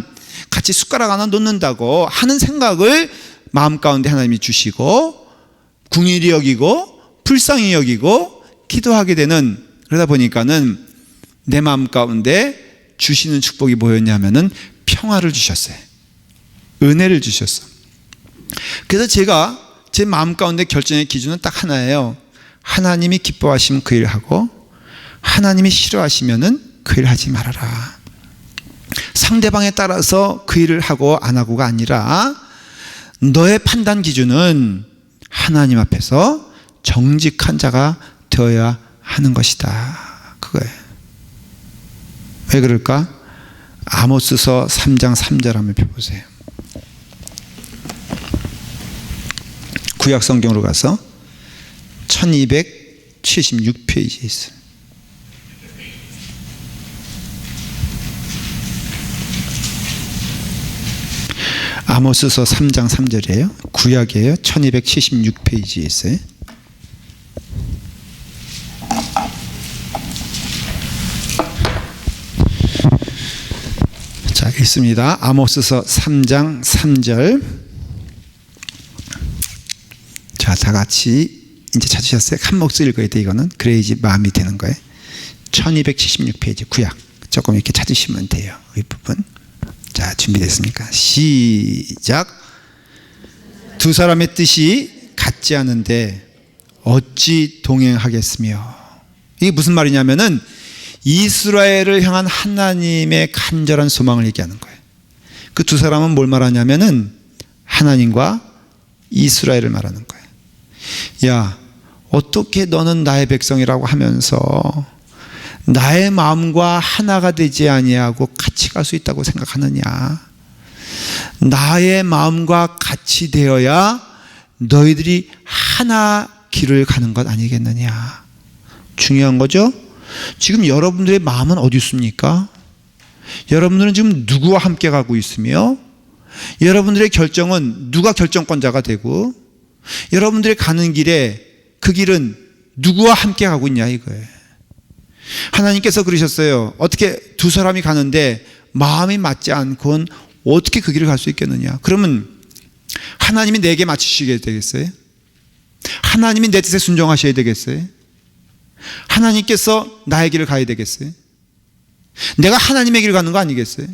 같이 숟가락 하나 놓는다고 하는 생각을 마음 가운데 하나님이 주시고 긍휼히 여기고 불쌍히 여기고 기도하게 되는, 그러다 보니까는 내 마음 가운데 주시는 축복이 뭐였냐면은 평화를 주셨어요. 은혜를 주셨어. 그래서 제가 제 마음 가운데 결정의 기준은 딱 하나예요. 하나님이 기뻐하시면 그 일을 하고 하나님이 싫어하시면은 그 일을 하지 말아라. 상대방에 따라서 그 일을 하고 안 하고가 아니라 너의 판단 기준은 하나님 앞에서 정직한 자가 되어야 하는 것이다. 그거예요. 왜 그럴까? 아모스서 3장 3절 한번 펴보세요. 구약 성경으로 가서 1276페이지에 있어요. 아모스서 3장 3절이에요. 구약이에요. 1276페이지에 있어요. 자, 읽습니다. 아모스서 3장 3절. 자, 다 같이 이제 찾으셨어요? 한 목소리 읽어야 돼, 이거는. 그래야지 마음이 되는 거예요. 1276페이지 구약. 조금 이렇게 찾으시면 돼요. 이 부분. 자, 준비됐습니까? 시작. 두 사람의 뜻이 같지 않은데 어찌 동행하겠으며. 이게 무슨 말이냐면은 이스라엘을 향한 하나님의 간절한 소망을 얘기하는 거예요. 그 두 사람은 뭘 말하냐면은 하나님과 이스라엘을 말하는 거예요. 야, 어떻게 너는 나의 백성이라고 하면서 나의 마음과 하나가 되지 아니하고 같이 갈 수 있다고 생각하느냐? 나의 마음과 같이 되어야 너희들이 하나 길을 가는 것 아니겠느냐? 중요한 거죠? 지금 여러분들의 마음은 어디 있습니까? 여러분들은 지금 누구와 함께 가고 있으며 여러분들의 결정은 누가 결정권자가 되고 여러분들이 가는 길에 그 길은 누구와 함께 가고 있냐 이거예요. 하나님께서 그러셨어요. 어떻게 두 사람이 가는데 마음이 맞지 않고는 어떻게 그 길을 갈 수 있겠느냐. 그러면 하나님이 내게 맞추시게 되겠어요? 하나님이 내 뜻에 순종하셔야 되겠어요? 하나님께서 나의 길을 가야 되겠어요? 내가 하나님의 길을 가는 거 아니겠어요?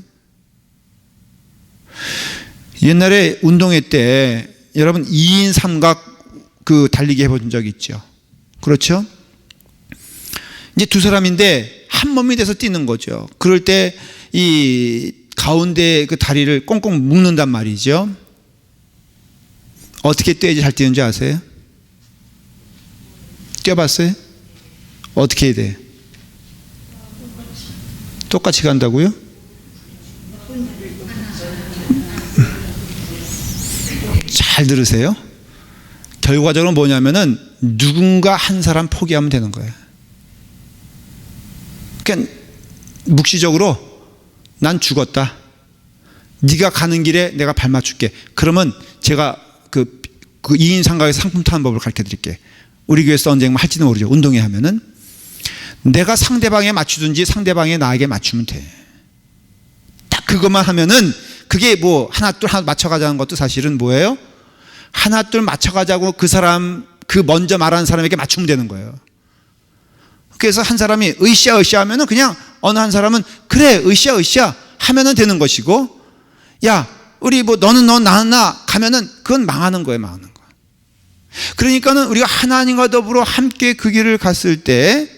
옛날에 운동회 때 여러분 2인 삼각 그 달리기 해본 적 있죠? 그렇죠? 이제 두 사람인데 한 몸이 돼서 뛰는 거죠. 그럴 때 이 가운데 그 다리를 꽁꽁 묶는단 말이죠. 어떻게 뛰어야지 잘 뛰는지 아세요? 뛰어봤어요? 어떻게 해야 돼요? 똑같이 간다고요? 잘 들으세요. 결과적으로 뭐냐면은 누군가 한 사람 포기하면 되는 거예요. 그러니까 묵시적으로 난 죽었다. 네가 가는 길에 내가 발 맞출게. 그러면 제가 그 2인 삼각에서 상품 타는 법을 가르쳐 드릴게. 우리 교회에서 언젠가 할지는 모르죠. 운동회 하면은 내가 상대방에 맞추든지 상대방이 나에게 맞추면 돼. 딱 그것만 하면은 그게 뭐 하나 둘 하나 맞춰가자는 것도 사실은 뭐예요? 하나 둘 맞춰가자고 그 사람 그 먼저 말하는 사람에게 맞추면 되는 거예요. 그래서 한 사람이 으쌰 하면은 그냥 어느 한 사람은 그래 으쌰 하면은 되는 것이고, 야 우리 뭐 너는 너 나는 나 가면은 그건 망하는 거예요. 망하는 거. 그러니까는 우리가 하나님과 더불어 함께 그 길을 갔을 때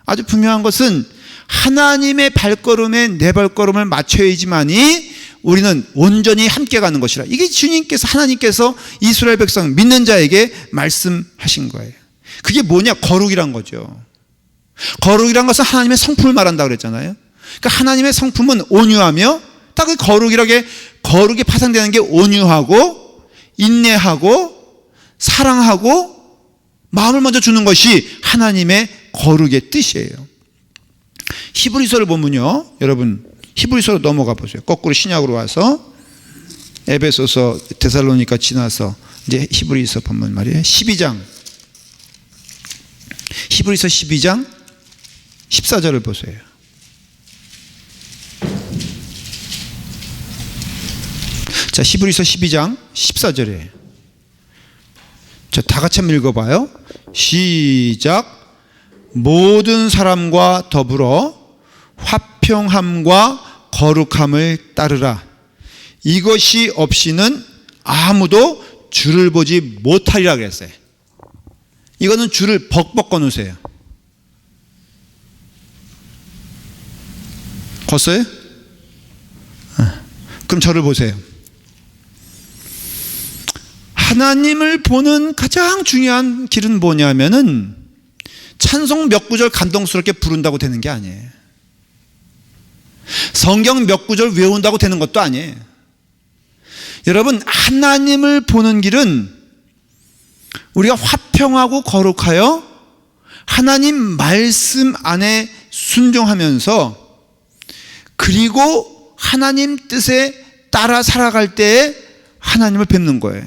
아주 분명한 것은 하나님의 발걸음에 내 발걸음을 맞춰야지만이 우리는 온전히 함께 가는 것이라. 이게 주님께서 하나님께서 이스라엘 백성 믿는 자에게 말씀하신 거예요. 그게 뭐냐? 거룩이란 거죠. 거룩이란 것은 하나님의 성품을 말한다고 그랬잖아요. 그러니까 하나님의 성품은 온유하며, 딱 그 거룩이 파생되는 게 온유하고 인내하고 사랑하고 마음을 먼저 주는 것이 하나님의 거룩의 뜻이에요. 히브리서를 보면요, 여러분 히브리서로 넘어가 보세요. 거꾸로 신약으로 와서 에베소서 데살로니가 지나서 이제 히브리서 보면 말이에요. 12장 히브리서 12장 14절을 보세요. 자, 히브리서 12장 14절이에요. 자, 다 같이 한번 읽어봐요. 시작. 모든 사람과 더불어 화평함과 거룩함을 따르라. 이것이 없이는 아무도 주를 보지 못하리라 그랬어요. 이거는 줄을 벅벅 꺼놓으세요. 걷어요? 그럼 저를 보세요. 하나님을 보는 가장 중요한 길은 뭐냐면은 찬송 몇 구절 감동스럽게 부른다고 되는 게 아니에요. 성경 몇 구절 외운다고 되는 것도 아니에요. 여러분, 하나님을 보는 길은 우리가 화평하고 거룩하여 하나님 말씀 안에 순종하면서 그리고 하나님 뜻에 따라 살아갈 때에 하나님을 뵙는 거예요.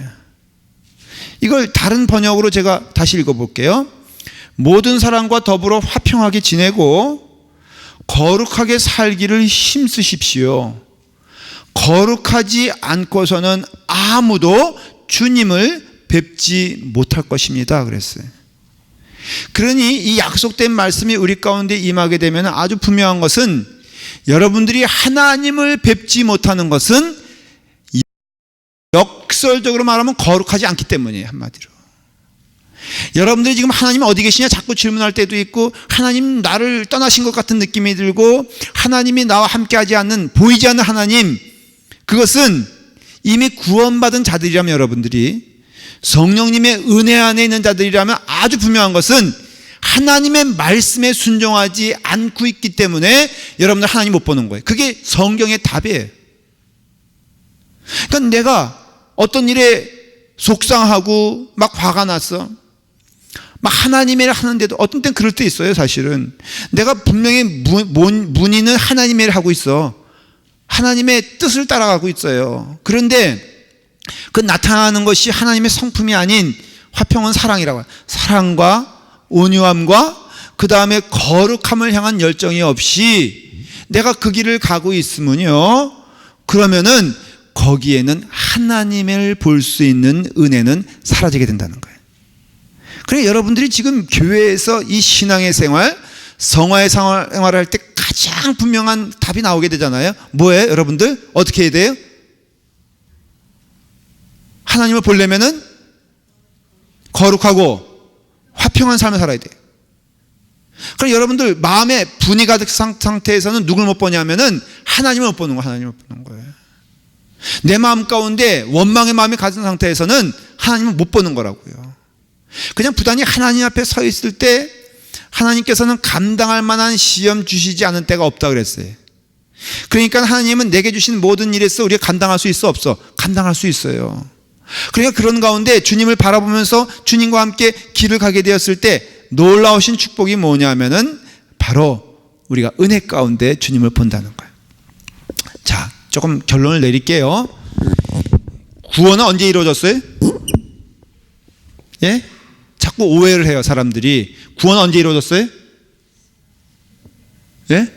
이걸 다른 번역으로 제가 다시 읽어볼게요. 모든 사람과 더불어 화평하게 지내고 거룩하게 살기를 힘쓰십시오. 거룩하지 않고서는 아무도 주님을 뵙지 못할 것입니다. 그랬어요. 그러니 이 약속된 말씀이 우리 가운데 임하게 되면 아주 분명한 것은 여러분들이 하나님을 뵙지 못하는 것은 역설적으로 말하면 거룩하지 않기 때문이에요. 한마디로. 여러분들이 지금 하나님 어디 계시냐 자꾸 질문할 때도 있고, 하나님 나를 떠나신 것 같은 느낌이 들고, 하나님이 나와 함께하지 않는, 보이지 않는 하나님, 그것은 이미 구원받은 자들이라면, 여러분들이 성령님의 은혜 안에 있는 자들이라면 아주 분명한 것은 하나님의 말씀에 순종하지 않고 있기 때문에 여러분들 하나님 못 보는 거예요. 그게 성경의 답이에요. 그러니까 내가 어떤 일에 속상하고 막 화가 났어, 막 하나님의 일 하는데도 어떤 때는 그럴 때 있어요. 사실은 내가 분명히 문의는 하나님의 일을 하고 있어, 하나님의 뜻을 따라가고 있어요. 그런데 그 나타나는 것이 하나님의 성품이 아닌 화평은 사랑이라고 해요. 사랑과 온유함과 그 다음에 거룩함을 향한 열정이 없이 내가 그 길을 가고 있으면요, 그러면은 거기에는 하나님을 볼 수 있는 은혜는 사라지게 된다는 거예요. 그러니까 여러분들이 지금 교회에서 이 신앙의 생활, 성화의 생활을 할 때 가장 분명한 답이 나오게 되잖아요. 뭐예요? 여러분들 어떻게 해야 돼요? 하나님을 보려면은 거룩하고 화평한 삶을 살아야 돼요. 그럼 여러분들 마음에 분이 가득 상태에서는 누굴 못 보냐면은 하나님을 못 보는 거예요. 하나님을 못 보는 거예요. 내 마음 가운데 원망의 마음이 가진 상태에서는 하나님을 못 보는 거라고요. 그냥 부단히 하나님 앞에 서 있을 때 하나님께서는 감당할 만한 시험 주시지 않은 때가 없다 그랬어요. 그러니까 하나님은 내게 주신 모든 일에서 우리가 감당할 수 있어 없어? 감당할 수 있어요. 그러니까 그런 가운데 주님을 바라보면서 주님과 함께 길을 가게 되었을 때 놀라우신 축복이 뭐냐면은 바로 우리가 은혜 가운데 주님을 본다는 거예요. 자, 조금 결론을 내릴게요. 구원은 언제 이루어졌어요? 예? 자꾸 오해를 해요, 사람들이. 구원은 언제 이루어졌어요? 예?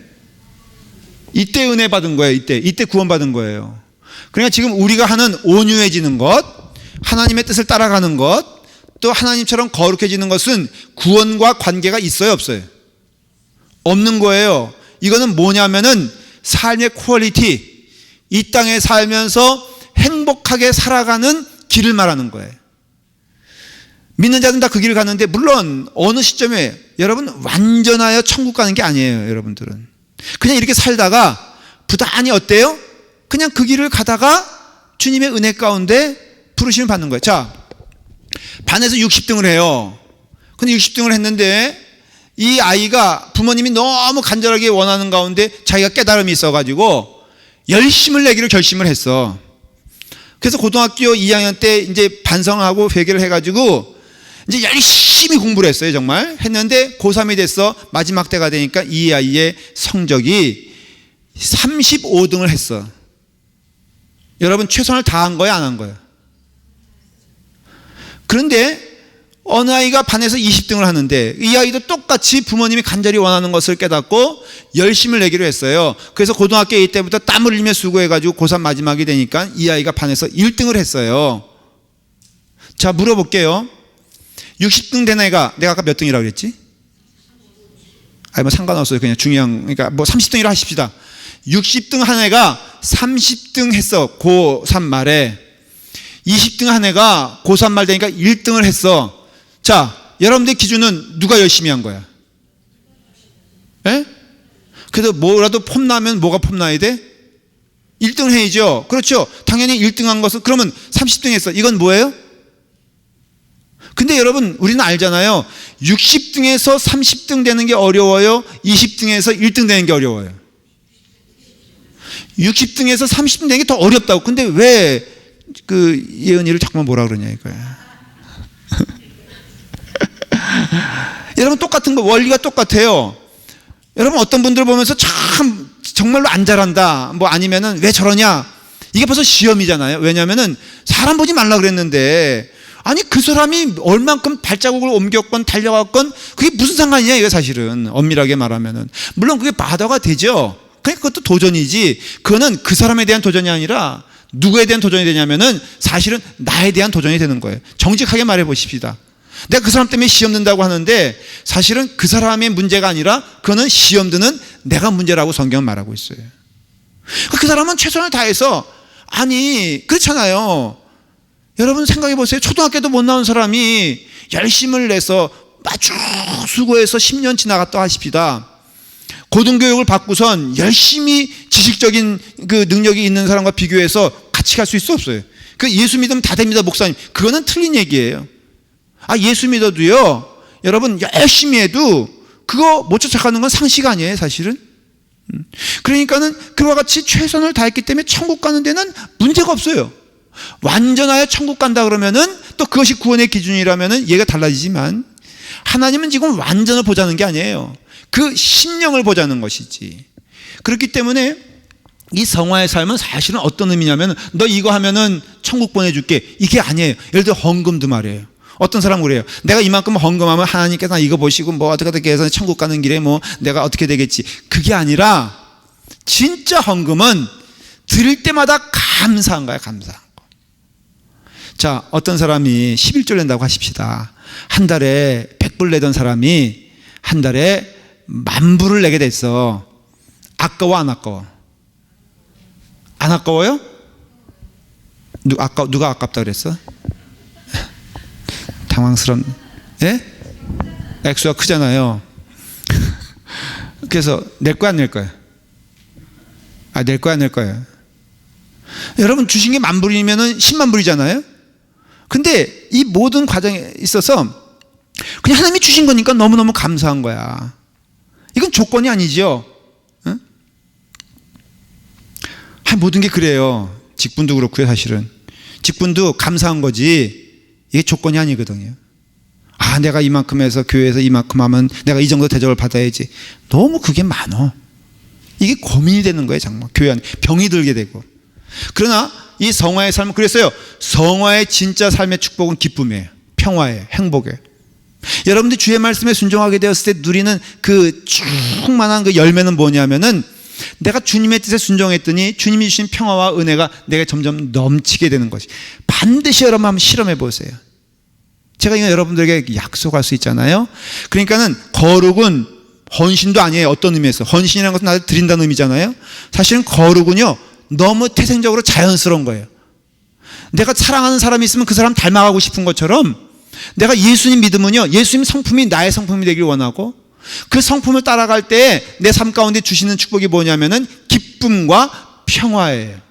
이때 은혜 받은 거예요. 이때 구원 받은 거예요. 그러니까 지금 우리가 하는 온유해지는 것, 하나님의 뜻을 따라가는 것, 또 하나님처럼 거룩해지는 것은 구원과 관계가 있어요, 없어요? 없는 거예요. 이거는 뭐냐면은 삶의 퀄리티, 이 땅에 살면서 행복하게 살아가는 길을 말하는 거예요. 믿는 자들은 다 그 길을 가는데, 물론 어느 시점에 여러분 완전하여 천국 가는 게 아니에요. 여러분들은 그냥 이렇게 살다가 부단히 어때요? 그냥 그 길을 가다가 주님의 은혜 가운데 부르심을 받는 거예요. 자, 반에서 60등을 해요. 근데 60등을 했는데 이 아이가 부모님이 너무 간절하게 원하는 가운데 자기가 깨달음이 있어가지고 열심을 내기로 결심을 했어. 그래서 고등학교 2학년 때 이제 반성하고 회개를 해가지고 이제 열심히 공부를 했어요. 정말 했는데 고3이 됐어. 마지막 때가 되니까 이 아이의 성적이 35등을 했어. 여러분, 최선을 다한 거야, 안 한 거야? 그런데 어느 아이가 반에서 20등을 하는데 이 아이도 똑같이 부모님이 간절히 원하는 것을 깨닫고 열심을 내기로 했어요. 그래서 고등학교 2 때부터 땀을 흘리며 수고해가지고 고3 마지막이 되니까 이 아이가 반에서 1등을 했어요. 자, 물어볼게요. 60등 된 애가, 내가 아까 몇 등이라고 그랬지? 아니 뭐 상관없어요. 그냥 중요한, 그러니까 뭐 30등이라 하십시다. 60등 한 애가 30등 했어. 고3 말에. 20등 한 애가 고3 말 되니까 1등을 했어. 자, 여러분들 기준은 누가 열심히 한 거야? 예? 그래도 뭐라도 폼나면 뭐가 폼나야 돼? 1등을 해야죠. 그렇죠. 당연히 1등한 것은 그러면 30등 했어. 이건 뭐예요? 근데 여러분 우리는 알잖아요. 60등에서 30등 되는 게 어려워요? 20등에서 1등 되는 게 어려워요? 60등에서 30등 되는 게 더 어렵다고. 근데 왜 그 예은이를 자꾸만 뭐라 그러냐 이거야. 여러분 똑같은 거 원리가 똑같아요. 여러분 어떤 분들 보면서 참 정말로 안 잘한다 뭐 아니면은 왜 저러냐, 이게 벌써 시험이잖아요. 왜냐하면은 사람 보지 말라 그랬는데 아니 그 사람이 얼만큼 발자국을 옮겼건 달려갔건 그게 무슨 상관이냐 이게 사실은 엄밀하게 말하면은. 물론 그게 바다가 되죠. 그러니까 그것도 도전이지. 그거는 그 사람에 대한 도전이 아니라 누구에 대한 도전이 되냐면은 사실은 나에 대한 도전이 되는 거예요. 정직하게 말해 보십시다. 내가 그 사람 때문에 시험 든다고 하는데 사실은 그 사람의 문제가 아니라 그거는 시험 드는 내가 문제라고 성경은 말하고 있어요. 그 사람은 최선을 다해서, 아니 그렇잖아요. 여러분 생각해 보세요. 초등학교도 못 나온 사람이 열심을 내서 아주 수고해서 10년 지나갔다 하십시다. 고등교육을 받고선 열심히 지식적인 그 능력이 있는 사람과 비교해서 같이 갈 수 있어 없어요? 그 예수 믿으면 다 됩니다 목사님. 그거는 틀린 얘기예요. 예수 믿어도요 여러분 열심히 해도 그거 못 쫓아가는 건 상식 아니에요 사실은. 그러니까는 그와 같이 최선을 다했기 때문에 천국 가는 데는 문제가 없어요. 완전하여 천국 간다 그러면은 또 그것이 구원의 기준이라면은 얘가 달라지지만 하나님은 지금 완전을 보자는 게 아니에요. 그 심령을 보자는 것이지. 그렇기 때문에 이 성화의 삶은 사실은 어떤 의미냐면 너 이거 하면은 천국 보내줄게 이게 아니에요. 예를 들어 헌금도 말이에요. 어떤 사람은 그래요. 내가 이만큼 헌금하면 하나님께서 나 이거 보시고 뭐 어떻게 해서 천국 가는 길에 뭐 내가 어떻게 되겠지. 그게 아니라 진짜 헌금은 드릴 때마다 감사한 거야. 감사한 거. 자, 어떤 사람이 11조 낸다고 하십시다. 한 달에 100불 내던 사람이 한 달에 10,000불을 내게 됐어. 아까워 안 아까워? 안 아까워요? 누가 아깝다 그랬어? 당황스럽네. 예? 액수가 크잖아요. 그래서 낼 거야 안 낼 거야? 낼 거야 안 낼 거야? 여러분 주신 게 10,000불이면은 100,000불이잖아요. 근데 이 모든 과정에 있어서 그냥 하나님이 주신 거니까 너무너무 감사한 거야. 이건 조건이 아니죠. 응? 모든 게 그래요. 직분도 그렇고요. 사실은 직분도 감사한 거지 이게 조건이 아니거든요. 내가 이만큼 해서 교회에서 이만큼 하면 내가 이 정도 대접을 받아야지. 너무 그게 많어. 이게 고민이 되는 거예요. 정말 교회 안에 병이 들게 되고. 그러나 이 성화의 삶은 그랬어요. 성화의 진짜 삶의 축복은 기쁨이에요. 평화예요. 행복이에요. 여러분들이 주의 말씀에 순종하게 되었을 때 누리는 그 충만한 그 열매는 뭐냐면은 내가 주님의 뜻에 순종했더니 주님이 주신 평화와 은혜가 내게 점점 넘치게 되는 것이. 반드시 여러분 한번 실험해 보세요. 제가 이거 여러분들에게 약속할 수 있잖아요. 그러니까는 거룩은 헌신도 아니에요. 어떤 의미에서 헌신이라는 것은 나를 드린다는 의미잖아요. 사실은 거룩은요 너무 태생적으로 자연스러운 거예요. 내가 사랑하는 사람이 있으면 그 사람 닮아가고 싶은 것처럼 내가 예수님 믿으면요 예수님 성품이 나의 성품이 되길 원하고 그 성품을 따라갈 때 내 삶 가운데 주시는 축복이 뭐냐면은 기쁨과 평화예요.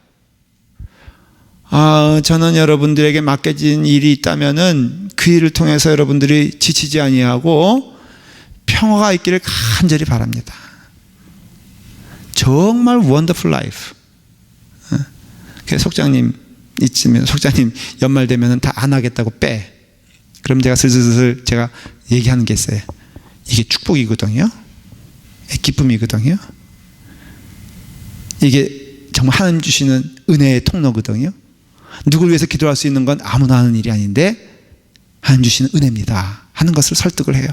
저는 여러분들에게 맡겨진 일이 있다면은 그 일을 통해서 여러분들이 지치지 아니하고 평화가 있기를 간절히 바랍니다. 정말 원더풀 라이프. 속장님 있으면 속장님 연말 되면은 다 안 하겠다고 빼. 그럼 제가 슬슬 제가 얘기하는 게 있어요. 이게 축복이거든요. 기쁨이거든요. 이게 정말 하나님 주시는 은혜의 통로거든요. 누구를 위해서 기도할 수 있는 건 아무나 하는 일이 아닌데 하나님 주시는 은혜입니다 하는 것을 설득을 해요.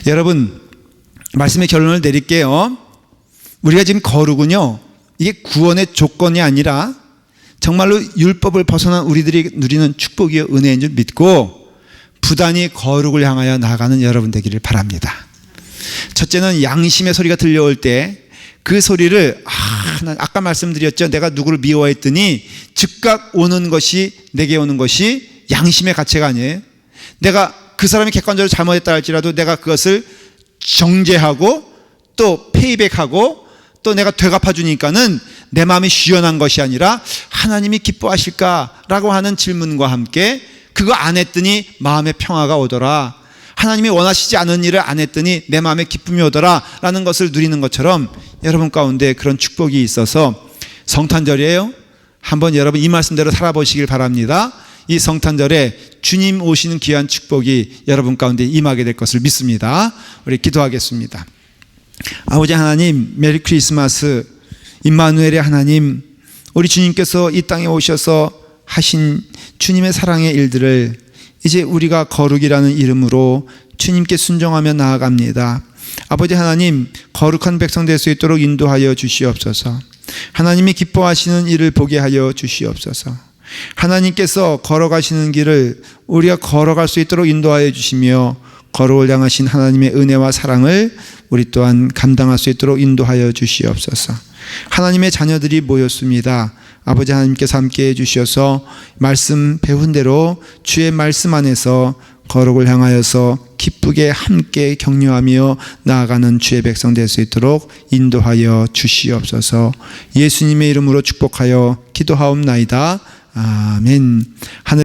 여러분 말씀의 결론을 내릴게요. 우리가 지금 거룩은요 이게 구원의 조건이 아니라 정말로 율법을 벗어난 우리들이 누리는 축복이요 은혜인 줄 믿고 부단히 거룩을 향하여 나아가는 여러분 되기를 바랍니다. 첫째는 양심의 소리가 들려올 때 그 소리를 아까 말씀드렸죠. 내가 누구를 미워했더니 즉각 오는 것이 내게 오는 것이 양심의 가치가 아니에요. 내가 그 사람이 객관적으로 잘못했다 할지라도 내가 그것을 정죄하고 또 페이백하고 또 내가 되갚아 주니까는 내 마음이 시원한 것이 아니라 하나님이 기뻐하실까라고 하는 질문과 함께 그거 안 했더니 마음의 평화가 오더라. 하나님이 원하시지 않은 일을 안 했더니 내 마음에 기쁨이 오더라 라는 것을 누리는 것처럼 여러분 가운데 그런 축복이 있어서 성탄절이에요. 한번 여러분 이 말씀대로 살아보시길 바랍니다. 이 성탄절에 주님 오시는 귀한 축복이 여러분 가운데 임하게 될 것을 믿습니다. 우리 기도하겠습니다. 아버지 하나님, 메리 크리스마스. 임마누엘의 하나님, 우리 주님께서 이 땅에 오셔서 하신 주님의 사랑의 일들을 이제 우리가 거룩이라는 이름으로 주님께 순종하며 나아갑니다. 아버지 하나님, 거룩한 백성 될 수 있도록 인도하여 주시옵소서. 하나님이 기뻐하시는 일을 보게 하여 주시옵소서. 하나님께서 걸어가시는 길을 우리가 걸어갈 수 있도록 인도하여 주시며 거룩을 향하신 하나님의 은혜와 사랑을 우리 또한 감당할 수 있도록 인도하여 주시옵소서. 하나님의 자녀들이 모였습니다. 아버지 하나님께서 함께해 주셔서 말씀 배운 대로 주의 말씀 안에서 거룩을 향하여서 기쁘게 함께 격려하며 나아가는 주의 백성 될 수 있도록 인도하여 주시옵소서. 예수님의 이름으로 축복하여 기도하옵나이다. 아멘. 하늘